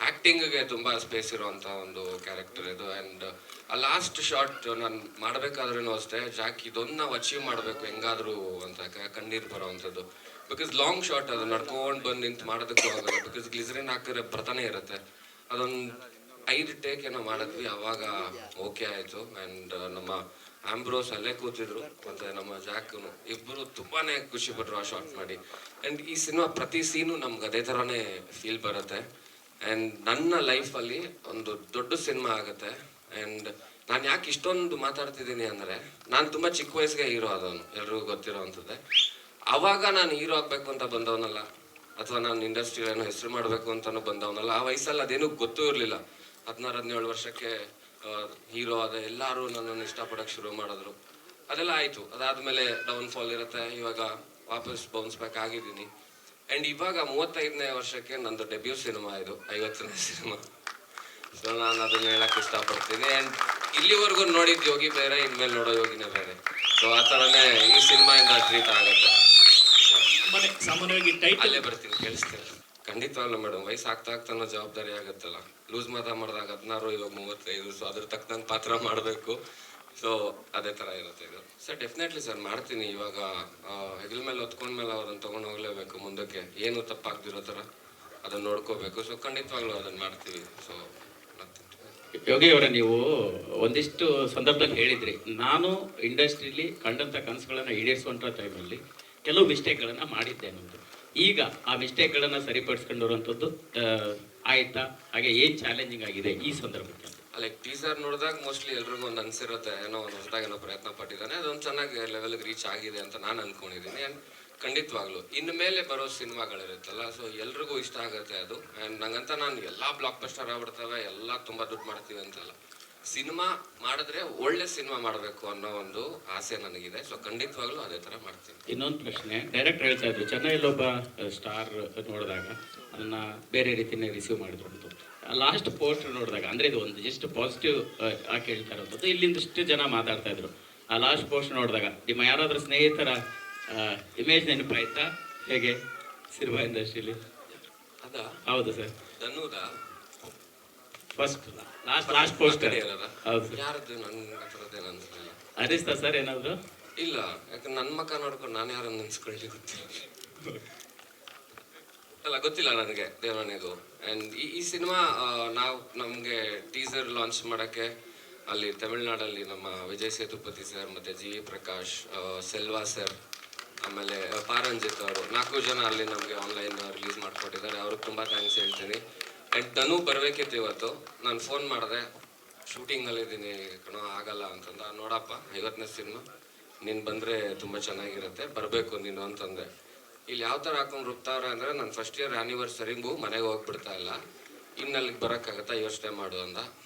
[SPEAKER 1] ಆ್ಯಕ್ಟಿಂಗ್ಗೆ ತುಂಬ ಸ್ಪೇಸ್ ಇರೋವಂಥ ಒಂದು ಕ್ಯಾರೆಕ್ಟರ್ ಇದು. ಆ್ಯಂಡ್ ಆ ಲಾಸ್ಟ್ ಶಾರ್ಟ್ ನಾನು ಮಾಡಬೇಕಾದ್ರೂ ಅಷ್ಟೇ, ಜಾಕ್ ಇದೊಂದು ನಾವು ಅಚೀವ್ ಮಾಡಬೇಕು ಹೆಂಗಾದರೂ ಅಂತ ಕಣ್ಣೀರು ಬರೋವಂಥದ್ದು. ಬಿಕಾಸ್ ಲಾಂಗ್ ಶಾರ್ಟ್ ಅದು ನಡ್ಕೊಂಡು ಬಂದು ನಿಂತು ಮಾಡೋದಕ್ಕೂ ಆಗಲ್ಲ. ಬಿಕಾಸ್ ಗ್ಲಿಸರಿನ್ ಹಾಕಿದ್ರೆ ಬರ್ತಾನೆ ಇರುತ್ತೆ. ಅದೊಂದು 5 ಟೇಕ್ ಏನೋ ಮಾಡಿದ್ವಿ, ಅವಾಗ ಓಕೆ ಆಯಿತು. ಆ್ಯಂಡ್ ನಮ್ಮ ಆಂಬ್ರೋಸ್ ಅಲ್ಲೇ ಕೂತಿದ್ರು, ಮತ್ತು ನಮ್ಮ ಜಾಕು ಇಬ್ಬರು ತುಂಬಾ ಖುಷಿ ಪಟ್ಟರು ಆ ಶಾಟ್ ಮಾಡಿ. ಆ್ಯಂಡ್ ಈ ಸಿನಿಮಾ ಪ್ರತಿ ಸೀನು ನಮ್ಗೆ ಅದೇ ಥರನೇ ಫೀಲ್ ಬರುತ್ತೆ. ಆ್ಯಂಡ್ ನನ್ನ ಲೈಫಲ್ಲಿ ಒಂದು ದೊಡ್ಡ ಸಿನಿಮಾ ಆಗುತ್ತೆ. ಆ್ಯಂಡ್ ನಾನು ಯಾಕೆ ಇಷ್ಟೊಂದು ಮಾತಾಡ್ತಿದ್ದೀನಿ ಅಂದರೆ, ನಾನು ತುಂಬ ಚಿಕ್ಕ ವಯಸ್ಸಿಗೆ ಹೀರೋ ಆದವನು, ಎಲ್ರಿಗೂ ಗೊತ್ತಿರೋ ಅಂಥದ್ದೇ. ಆವಾಗ ನಾನು ಹೀರೋ ಆಗಬೇಕು ಅಂತ ಬಂದವನಲ್ಲ, ಅಥವಾ ನಾನು ಇಂಡಸ್ಟ್ರಿಯಲ್ಲಿ ಏನೋ ಹೆಸರು ಮಾಡಬೇಕು ಅಂತಲೂ ಬಂದವನಲ್ಲ. ಆ ವಯಸ್ಸಲ್ಲಿ ಅದೇನೂ ಗೊತ್ತೂ ಇರಲಿಲ್ಲ. 16-17 ವರ್ಷಕ್ಕೆ ಹೀರೋ ಆದ, ಎಲ್ಲರೂ ನನ್ನನ್ನು ಇಷ್ಟಪಡೋಕ್ಕೆ ಶುರು ಮಾಡಿದ್ರು. ಅದೆಲ್ಲ ಆಯಿತು. ಅದಾದಮೇಲೆ ಡೌನ್ಫಾಲ್ ಇರುತ್ತೆ. ಇವಾಗ ವಾಪಸ್ ಬೌನ್ಸ್ ಬ್ಯಾಕ್ ಆಗಿದ್ದೀನಿ. ಆ್ಯಂಡ್ ಇವಾಗ 35ನೇ ವರ್ಷಕ್ಕೆ ನಂದು ಡೆಬ್ಯೂ ಸಿನಿಮಾ ಇದು, 50ನೇ ಸಿನಿಮಾ. ಸೊ ನಾನು ಅದನ್ನ ಹೇಳಕ್ಕೆ ಇಷ್ಟಪಡ್ತೀನಿ. ಆ್ಯಂಡ್ ಇಲ್ಲಿವರೆಗೂ ನೋಡಿದ ಯೋಗಿ ಬೇರೆ, ಇನ್ಮೇಲೆ ನೋಡೋ ಯೋಗಿನೇ ಬೇರೆ. ಸೊ ಆ ಥರನೇ ಈ ಸಿನಿಮಾಯಿಂದ ಟ್ರೀಟ್ ಆಗುತ್ತೆ.
[SPEAKER 5] ಸಾಮಾನ್ಯವಾಗಿ ಟೈಟಲ್
[SPEAKER 1] ಅಲ್ಲೇ ಬರ್ತೀನಿ, ಕೇಳಿಸ್ತೀನಿ. ಖಂಡಿತವಾಗ್ಲೂ ಮೇಡಮ್, ವಯಸ್ಸು ಆಗ್ತಾ ಜವಾಬ್ದಾರಿ ಆಗುತ್ತಲ್ಲ. ಲೂಸ್ ಮಾಡಿದಾಗ 16, ಇವಾಗ 35. ಸೊ ಅದ್ರ ತಕ್ಕಂಗೆ ಪಾತ್ರ ಮಾಡಬೇಕು. ಸೊ ಅದೇ ಥರ ಇರುತ್ತೆ ಇದು. ಸರ್ ಡೆಫಿನೆಟ್ಲಿ ಸರ್ ಮಾಡ್ತೀನಿ. ಇವಾಗ ಹೆಗಲ ಮೇಲೆ ಹೊತ್ಕೊಂಡ್ಮೇಲೆ ಅದನ್ನು ತೊಗೊಂಡು ಹೋಗ್ಲೇಬೇಕು ಮುಂದಕ್ಕೆ. ಏನು ತಪ್ಪಾಗ್ದಿರೋ ಥರ ಅದನ್ನು ನೋಡ್ಕೋಬೇಕು. ಸೊ ಖಂಡಿತವಾಗ್ಲೂ ಅದನ್ನು ಮಾಡ್ತೀವಿ. ಸೊ
[SPEAKER 9] ಯೋಗಿ ಅವರ, ನೀವು ಒಂದಿಷ್ಟು ಸಂದರ್ಭದಲ್ಲಿ ಹೇಳಿದ್ರಿ, ನಾನು ಇಂಡಸ್ಟ್ರಿಲಿ ಕಂಡಂಥ ಕನಸುಗಳನ್ನು ಈಡೇರಿಸುವಂಥ ಟೈಮಲ್ಲಿ ಕೆಲವು ಮಿಸ್ಟೇಕ್ಗಳನ್ನು ಮಾಡಿದ್ದೆ ಅನ್ನೋದು. ಈಗ ಆ ಮಿಸ್ಟೇಕ್ಗಳನ್ನು ಸರಿಪಡಿಸ್ಕೊಂಡಿರುವಂಥದ್ದು ಆಯ್ತಾ? ಹಾಗೆ ಏನು ಚಾಲೆಂಜಿಂಗ್ ಆಗಿದೆ ಈ ಸಂದರ್ಭಕ್ಕೆ?
[SPEAKER 1] ಲೈಕ್ ಟೀಸರ್ ನೋಡಿದಾಗ ಮೋಸ್ಟ್ಲಿ ಎಲ್ರಿಗೂ ಒಂದು ಅನ್ಸಿರುತ್ತೆ, ಏನೋ ಒಂದು ಹೊಸದಾಗಿ ಏನೋ ಪ್ರಯತ್ನ ಪಟ್ಟಿದ್ದಾನೆ, ಅದೊಂದು ಚೆನ್ನಾಗಿ ಲೆವೆಲ್ಗೆ ರೀಚ್ ಆಗಿದೆ ಅಂತ ನಾನು ಅಂದ್ಕೊಂಡಿದ್ದೀನಿ. ಆ್ಯಂಡ್ ಖಂಡಿತವಾಗ್ಲೂ ಇನ್ನು ಮೇಲೆ ಬರೋ ಸಿನಿಮಾಗಳಿರುತ್ತಲ್ಲ, ಸೊ ಎಲ್ರಿಗೂ ಇಷ್ಟ ಆಗುತ್ತೆ ಅದು. ಆ್ಯಂಡ್ ನಂಗಂತ ನಾನು ಎಲ್ಲ ಬ್ಲಾಕ್ ಬಸ್ಟರ್ ಆಗ್ಬಿಡ್ತವೆ, ಎಲ್ಲ ತುಂಬ ದುಡ್ಡು ಮಾಡ್ತೀವಿ ಅಂತಲ್ಲ. ಸಿನಿಮಾ ಮಾಡಿದ್ರೆ ಒಳ್ಳೆ ಸಿನಿಮಾ ಮಾಡಬೇಕು ಅನ್ನೋ ಒಂದು ಆಸೆ ನನಗಿದೆ. ಸೊ ಖಂಡಿತವಾಗ್ಲೂ ಅದೇ ಥರ ಮಾಡ್ತೀನಿ.
[SPEAKER 9] ಇನ್ನೊಂದು ಪ್ರಶ್ನೆ, ಡೈರೆಕ್ಟ್ ಹೇಳ್ತಾ ಇದ್ರು, ಚೆನ್ನೈಯಲ್ಲೊಬ್ಬ ಸ್ಟಾರ್ ನೋಡಿದಾಗ ಅದನ್ನು ಬೇರೆ ರೀತಿಯೇ ರಿಸೀವ್ ಮಾಡಿದ್ರು ಅಂತ. ಲಾಸ್ಟ್ ಪೋಸ್ಟರ್ ನೋಡಿದಾಗ, ಅಂದರೆ ಇದು ಒಂದು ಜಸ್ಟ್ ಪಾಸಿಟಿವ್ ಆಗಿ ಹೇಳ್ತಾ ಇರೋಂಥದ್ದು, ಇಲ್ಲಿಂದಷ್ಟು ಜನ ಮಾತಾಡ್ತಾ ಇದ್ರು. ಆ ಲಾಸ್ಟ್ ಪೋಸ್ಟ್ ನೋಡಿದಾಗ ನಿಮ್ಮ ಯಾರಾದರೂ ಸ್ನೇಹಿತರ ಇಮೇಜ್ ನೆನಪಾಯ್ತಾ? ಹೇಗೆ ಸಿನಿಮಾ ಇಂಡಸ್ಟ್ರಿಲಿ?
[SPEAKER 1] ಅದಾ?
[SPEAKER 9] ಹೌದು ಸರ್.
[SPEAKER 1] ಧನುದಾ?
[SPEAKER 9] ಫಸ್ಟ್ ಲಾಸ್ಟ್ ಪೋಸ್ಟರ್ ಹೌದು ಸರ್.
[SPEAKER 1] ಯಾರದ್ದು? ನನ್ನ ಹತ್ರದ್ದೇನು ಅನ್ಸಲಿಲ್ಲ.
[SPEAKER 9] ಅನಿಸ್ತಾ ಸರ್ ಏನಾದರೂ?
[SPEAKER 1] ಇಲ್ಲ, ಯಾಕಂದ್ರೆ ನನ್ನ ಮಕ್ಕ ನೋಡ್ಕೊಂಡು ನಾನು ಯಾರನ್ನು ನೆನ್ಸ್ಕೊಳ್ಳಿ ಗೊತ್ತಿಲ್ಲ. ಅಲ್ಲ, ಗೊತ್ತಿಲ್ಲ ನನಗೆ ದೇವರನಿಗೂ. ಆ್ಯಂಡ್ ಈ ಸಿನಿಮಾ ನಮಗೆ ಟೀಸರ್ ಲಾಂಚ್ ಮಾಡೋಕ್ಕೆ ಅಲ್ಲಿ ತಮಿಳ್ನಾಡಲ್ಲಿ ನಮ್ಮ ವಿಜಯ್ ಸೇತುಪತಿ ಸರ್ ಮತ್ತು ಜಿ ಪ್ರಕಾಶ್, ಸೆಲ್ವಾ ಸರ್, ಆಮೇಲೆ ಪಾರಂಜಿತ್ ಅವರು 4 ಜನ ಅಲ್ಲಿ ನಮಗೆ ಆನ್ಲೈನ್ ರಿಲೀಸ್ ಮಾಡಿಕೊಟ್ಟಿದ್ದಾರೆ. ಅವ್ರಿಗೆ ತುಂಬ ಥ್ಯಾಂಕ್ಸ್ ಹೇಳ್ತೀನಿ. ಆ್ಯಂಡ್ ಧನು ಬರಬೇಕಿತ್ತು ಇವತ್ತು. ನಾನು ಫೋನ್ ಮಾಡಿದೆ, ಶೂಟಿಂಗಲ್ಲಿದ್ದೀನಿ ಕಣೋ, ಆಗಲ್ಲ ಅಂತಂದ. ನೋಡಪ್ಪ, 50ನೇ ಸಿನಿಮಾ, ನೀನು ಬಂದರೆ ತುಂಬ ಚೆನ್ನಾಗಿರುತ್ತೆ, ಬರಬೇಕು ನೀನು ಅಂತಂದೆ. ಇಲ್ಲಿ ಯಾವ ಥರ ಹಾಕೊಂಡು ರುಬ್ತಾವ್ರೆ ಅಂದರೆ, ನನ್ನ ಫಸ್ಟ್ ಇಯರ್ ಆ್ಯನಿವರ್ಸರಿಗೂ ಮನೆಗೆ ಹೋಗ್ಬಿಡ್ತಾ ಇಲ್ಲ, ಇನ್ನು ಅಲ್ಲಿಗೆ ಬರೋಕ್ಕಾಗತ್ತಾ, ಯೋಚನೆ ಮಾಡು ಅಂದ.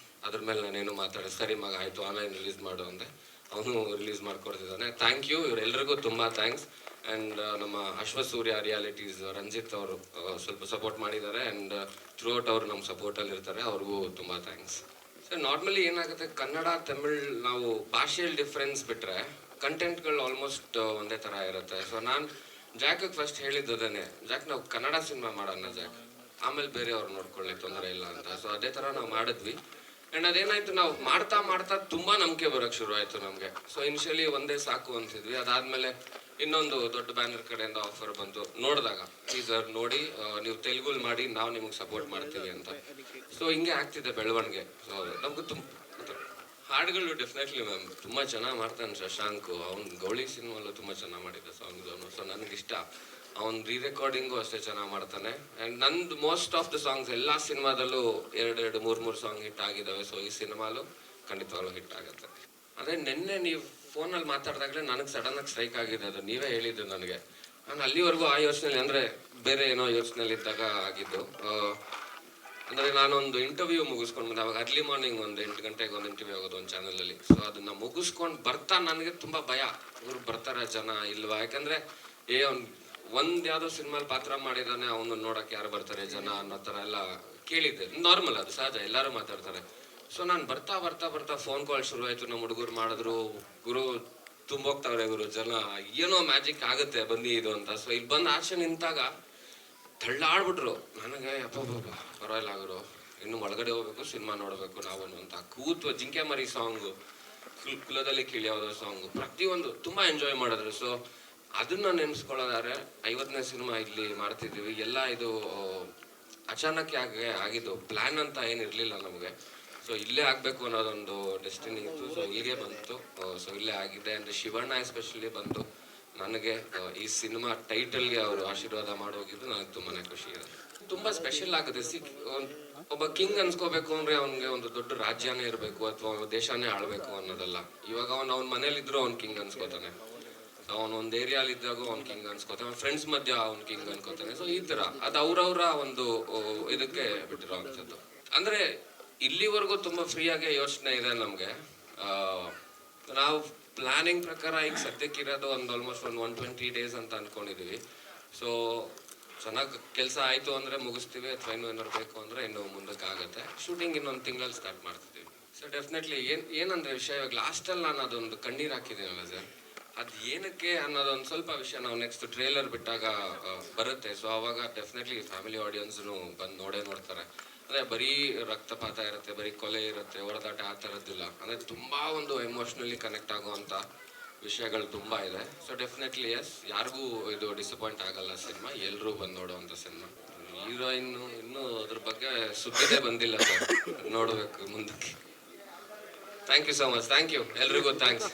[SPEAKER 1] ಅದ್ರ ಮೇಲೆ ನಾನೇನು ಮಾತಾಡಿದೆ. ಸರಿ ಮಗ ಆಯಿತು, ಆನ್ಲೈನ್ ರಿಲೀಸ್ ಮಾಡು ಅಂದೆ. ಅವನು ರಿಲೀಸ್ ಮಾಡ್ಕೊಡ್ತಿದ್ದಾನೆ. ಥ್ಯಾಂಕ್ ಯು, ಇವರೆಲ್ಲರಿಗೂ ತುಂಬ ಥ್ಯಾಂಕ್ಸ್. ಆ್ಯಂಡ್ ನಮ್ಮ ಅಶ್ವಸೂರ್ಯ ರಿಯಾಲಿಟೀಸ್ ರಂಜಿತ್ ಅವರು ಸ್ವಲ್ಪ ಸಪೋರ್ಟ್ ಮಾಡಿದ್ದಾರೆ. ಆ್ಯಂಡ್ ಥ್ರೂ ಔಟ್ ಅವರು ನಮ್ಮ ಸಪೋರ್ಟಲ್ಲಿ ಇರ್ತಾರೆ, ಅವ್ರಿಗೂ ತುಂಬ ಥ್ಯಾಂಕ್ಸ್. ಸರ್ ನಾರ್ಮಲಿ ಏನಾಗುತ್ತೆ, ಕನ್ನಡ ತಮಿಳ್ ನಾವು ಭಾಷೆಯಲ್ಲಿ ಡಿಫ್ರೆನ್ಸ್ ಬಿಟ್ಟರೆ ಕಂಟೆಂಟ್ಗಳು ಆಲ್ಮೋಸ್ಟ್ ಒಂದೇ ಥರ ಇರುತ್ತೆ. ಸೊ ನಾನು ಜಾಕಿಗೆ ಫಸ್ಟ್ ಹೇಳಿದ್ದದೇ, ಜಾಕ್ ನಾವು ಕನ್ನಡ ಸಿನಿಮಾ ಮಾಡೋಣ ಜಾಕ್, ಆಮೇಲೆ ಬೇರೆ ಅವ್ರು ನೋಡ್ಕೊಳ್ಳಿ, ತೊಂದರೆ ಇಲ್ಲ ಅಂತ. ಸೊ ಅದೇ ಥರ ನಾವು ಮಾಡಿದ್ವಿ. ಆ್ಯಂಡ್ ಅದೇನಾಯ್ತು, ನಾವು ಮಾಡ್ತಾ ತುಂಬ ನಂಬಿಕೆ ಬರೋಕ್ಕೆ ಶುರು ಆಯಿತು ನಮಗೆ. ಸೊ ಇನಿಷಿಯಲಿ ಒಂದೇ ಸಾಕು ಅಂತಿದ್ವಿ. ಅದಾದಮೇಲೆ ಇನ್ನೊಂದು ದೊಡ್ಡ ಬ್ಯಾನರ್ ಕಡೆಯಿಂದ ಆಫರ್ ಬಂತು. ನೋಡಿದಾಗ ಟೀಸರ್ ನೋಡಿ, ನೀವು ತೆಲುಗುಲ್ ಮಾಡಿ, ನಾವು ನಿಮಗೆ ಸಪೋರ್ಟ್ ಮಾಡ್ತೀವಿ ಅಂತ. ಸೊ ಹಿಂಗೆ ಆಗ್ತಿದೆ ಬೆಳವಣಿಗೆ. ಸೊ ನಮಗೂ ಹಾಡುಗಳು ಡೆಫಿನೆಟ್ಲಿ ಮ್ಯಾಮ್ ತುಂಬ ಚೆನ್ನಾಗಿ ಮಾಡ್ತಾನೆ ಶಶಾಂಕ್. ಅವ್ನು ಗೌಳಿ ಸಿನಿಮಾಲ್ಲೂ ತುಂಬ ಚೆನ್ನಾಗಿ ಮಾಡಿದ್ದ ಸಾಂಗ್ಸ್ ಅವನು. ಸೊ ನನಗಿಷ್ಟ. ಅವ್ನು ರೀರೆಕಾರ್ಡಿಂಗು ಅಷ್ಟೇ ಚೆನ್ನಾಗಿ ಮಾಡ್ತಾನೆ. ಆ್ಯಂಡ್ ನಂದು ಮೋಸ್ಟ್ ಆಫ್ ದ ಸಾಂಗ್ಸ್ ಎಲ್ಲ ಸಿನಿಮಾದಲ್ಲೂ 2-3 ಸಾಂಗ್ ಹಿಟ್ ಆಗಿದ್ದಾವೆ. ಸೊ ಈ ಸಿನಿಮಾಲು ಖಂಡಿತವಾಗ್ಲೂ ಹಿಟ್ ಆಗುತ್ತೆ. ಅದೇ ನಿನ್ನೆ ನೀವು ಫೋನಲ್ಲಿ ಮಾತಾಡಿದಾಗಲೇ ನನಗೆ ಸಡನ್ನಾಗಿ ಸ್ಟ್ರೈಕ್ ಆಗಿದೆ. ಅದು ನೀವೇ ಹೇಳಿದ್ದು ನನಗೆ. ನಾನು ಅಲ್ಲಿವರೆಗೂ ಆ ಯೋಚನೆಯಲ್ಲಿ, ಅಂದರೆ ಬೇರೆ ಏನೋ ಯೋಚನೆಯಲ್ಲಿ ಇದ್ದಾಗ ಆಗಿದ್ದು. ಅಂದರೆ ನಾನೊಂದು ಇಂಟರ್ವ್ಯೂ ಮುಗಿಸ್ಕೊಂಡು ಬಂದೆ. ಅವಾಗ ಅರ್ಲಿ ಮಾರ್ನಿಂಗ್ ಒಂದು 8 ಗಂಟೆಗೆ ಒಂದು ಇಂಟರ್ವ್ಯೂ ಆಗೋದು ಒಂದು ಚಾನಲಲ್ಲಿ. ಸೊ ಅದನ್ನು ಮುಗಿಸ್ಕೊಂಡು ಬರ್ತಾ ನನಗೆ ತುಂಬ ಭಯ, ಇವ್ರು ಬರ್ತಾರೆ ಜನ ಇಲ್ವಾ. ಯಾಕಂದರೆ ಅವ್ನು ಯಾವುದೋ ಸಿನಿಮಾಲಿ ಪಾತ್ರ ಮಾಡಿದ್ದಾನೆ, ಅವನು ನೋಡೋಕೆ ಯಾರು ಬರ್ತಾರೆ ಜನ ಅನ್ನೋ ಥರ ಎಲ್ಲ ಕೇಳಿದ್ದೆ. ನಾರ್ಮಲ್, ಅದು ಸಹಜ, ಎಲ್ಲರೂ ಮಾತಾಡ್ತಾರೆ. ಸೊ ನಾನು ಬರ್ತಾ ಫೋನ್ ಕಾಲ್ ಶುರು ಆಯಿತು. ನಮ್ಮ ಹುಡುಗರು ಮಾಡಿದ್ರು, ಗುರು ತುಂಬೋಗ್ತಾವ್ರೆ ಗುರು ಜನ, ಏನೋ ಮ್ಯಾಜಿಕ್ ಆಗುತ್ತೆ ಬನ್ನಿ ಇದು ಅಂತ. ಸೊ ಇಲ್ಲಿ ಬಂದು ಆಚೆ ನಿಂತಾಗ ತಳ್ಳಾಡ್ಬಿಟ್ರು. ನನಗೆ ಅಪ್ಪಬ್ಬ ಪರವಾಗಿಲ್ಲ ಗುರು, ಇನ್ನು ಒಳಗಡೆ ಹೋಗ್ಬೇಕು, ಸಿನಿಮಾ ನೋಡಬೇಕು ನಾವು ಅಂತ. ಕೂತು ಜಿಂಕೆ ಮರಿ ಸಾಂಗು, ಕುಲದಲ್ಲಿ ಕಿಳಿಯೋದ ಸಾಂಗು, ಪ್ರತಿಯೊಂದು ತುಂಬ ಎಂಜಾಯ್ ಮಾಡಿದ್ರು. ಸೊ ಅದನ್ನ ನೆನೆಸ್ಕೊಳ್ಳೋದಾದ್ರೆ 50ನೇ ಸಿನಿಮಾ ಇಲ್ಲಿ ಮಾಡ್ತಿದ್ದೀವಿ. ಎಲ್ಲ ಇದು ಅಚಾನಕ್ ಆಗಿದ್ದು, ಪ್ಲ್ಯಾನ್ ಅಂತ ಏನಿರಲಿಲ್ಲ ನಮಗೆ. ಸೊ ಇಲ್ಲೇ ಆಗಬೇಕು ಅನ್ನೋದೊಂದು ಡೆಸ್ಟಿನಿ ಇತ್ತು. ಸೊ ಇಲ್ಲಿಗೆ ಬಂತು. ಸೊ ಇಲ್ಲೇ ಆಗಿದೆ. ಅಂದರೆ ಶಿವಣ್ಣ ಎಸ್ಪೆಷಲಿ ಬಂದು ನನಗೆ ಈ ಸಿನಿಮಾ ಟೈಟಲ್ಗೆ ಅವರು ಆಶೀರ್ವಾದ ಮಾಡೋಗಿದ್ದು ನನಗೆ ತುಂಬಾ ಖುಷಿ ಇದೆ. ತುಂಬ ಸ್ಪೆಷಲ್ ಆಗುತ್ತೆ. ಒಬ್ಬ ಕಿಂಗ್ ಅನ್ಸ್ಕೋಬೇಕು ಅಂದರೆ ಅವನಿಗೆ ಒಂದು ದೊಡ್ಡ ರಾಜ್ಯನೇ ಇರಬೇಕು ಅಥವಾ ದೇಶನೇ ಆಳ್ಬೇಕು ಅನ್ನೋದಲ್ಲ. ಇವಾಗ ಅವನ ಮನೇಲಿದ್ರು ಅವ್ನು ಕಿಂಗ್ ಅನ್ಸ್ಕೋತಾನೆ, ಅವನ ಒಂದು ಏರಿಯಾಲಿ ಇದ್ದಾಗ ಅವ್ನು ಕಿಂಗ್ ಅನ್ಸ್ಕೋತಾನೆ, ಫ್ರೆಂಡ್ಸ್ ಮಧ್ಯ ಅವ್ನು ಕಿಂಗ್ ಅನ್ಕೋತಾನೆ. ಸೊ ಈ ಥರ ಅದು ಅವ್ರವ್ರ ಒಂದು ಇದಕ್ಕೆ ಬಿಟ್ಟಿರೋ ಅಂಥದ್ದು. ಅಂದರೆ ಇಲ್ಲಿವರೆಗೂ ತುಂಬ ಫ್ರೀಯಾಗೆ ಯೋಚನೆ ಇದೆ ನಮಗೆ. ನಾವು ಪ್ಲಾನಿಂಗ್ ಪ್ರಕಾರ ಈಗ ಸದ್ಯಕ್ಕಿರೋದು ಒಂದು ಆಲ್ಮೋಸ್ಟ್ ಒಂದು 120 ಡೇಸ್ ಅಂತ ಅಂದ್ಕೊಂಡಿದ್ದೀವಿ. ಸೊ ಚೆನ್ನಾಗಿ ಕೆಲಸ ಆಯಿತು ಅಂದರೆ ಮುಗಿಸ್ತೀವಿ, ಅಥವಾ ಇನ್ನೂ ಏನಾದ್ರು ಬೇಕು ಅಂದರೆ ಇನ್ನೂ ಮುಂದಕ್ಕೆ ಆಗುತ್ತೆ. ಶೂಟಿಂಗ್ ಇನ್ನೊಂದು ತಿಂಗಳಲ್ಲಿ ಸ್ಟಾರ್ಟ್ ಮಾಡ್ತಿದ್ದೀವಿ. ಸೊ ಡೆಫಿನೆಟ್ಲಿ ಏನಂದರೆ ವಿಷಯ, ಇವಾಗ ಲಾಸ್ಟಲ್ಲಿ ನಾನು ಅದೊಂದು ಕಣ್ಣೀರು ಹಾಕಿದ್ದೀನಲ್ಲ ಸರ್, ಅದು ಏನಕ್ಕೆ ಅನ್ನೋದೊಂದು ಸ್ವಲ್ಪ ವಿಷಯ ನಾವು ನೆಕ್ಸ್ಟ್ ಟ್ರೇಲರ್ ಬಿಟ್ಟಾಗ ಬರುತ್ತೆ. ಸೊ ಅವಾಗ ಡೆಫಿನೆಟ್ಲಿ ಫ್ಯಾಮಿಲಿ ಆಡಿಯನ್ಸ್ನು ಬಂದು ನೋಡ್ತಾರೆ. ಅಂದರೆ ಬರೀ ರಕ್ತಪಾತ ಇರುತ್ತೆ, ಬರೀ ಕೊಲೆ ಇರುತ್ತೆ, ಹೊಡೆದಾಟ ಆ ಥರದ್ದಿಲ್ಲ. ಅಂದರೆ ತುಂಬ ಒಂದು ಎಮೋಷ್ನಲಿ ಕನೆಕ್ಟ್ ಆಗುವಂಥ ವಿಷಯಗಳು ತುಂಬ ಇದೆ. ಸೊ ಡೆಫಿನೆಟ್ಲಿ ಎಸ್, ಯಾರಿಗೂ ಇದು ಡಿಸಪಾಯಿಂಟ್ ಆಗಲ್ಲ ಸಿನಿಮಾ, ಎಲ್ಲರೂ ಬಂದು ನೋಡುವಂಥ ಸಿನಿಮಾ. ಹೀರೋಯಿನ್ನು ಇನ್ನೂ ಅದ್ರ ಬಗ್ಗೆ ಸುದ್ದಿನೇ ಬಂದಿಲ್ಲ ಸರ್, ನೋಡಬೇಕು ಮುಂದಕ್ಕೆ. Thank you so much. Thank you ಎಲ್ರಿಗೂ ಥ್ಯಾಂಕ್ಸ್.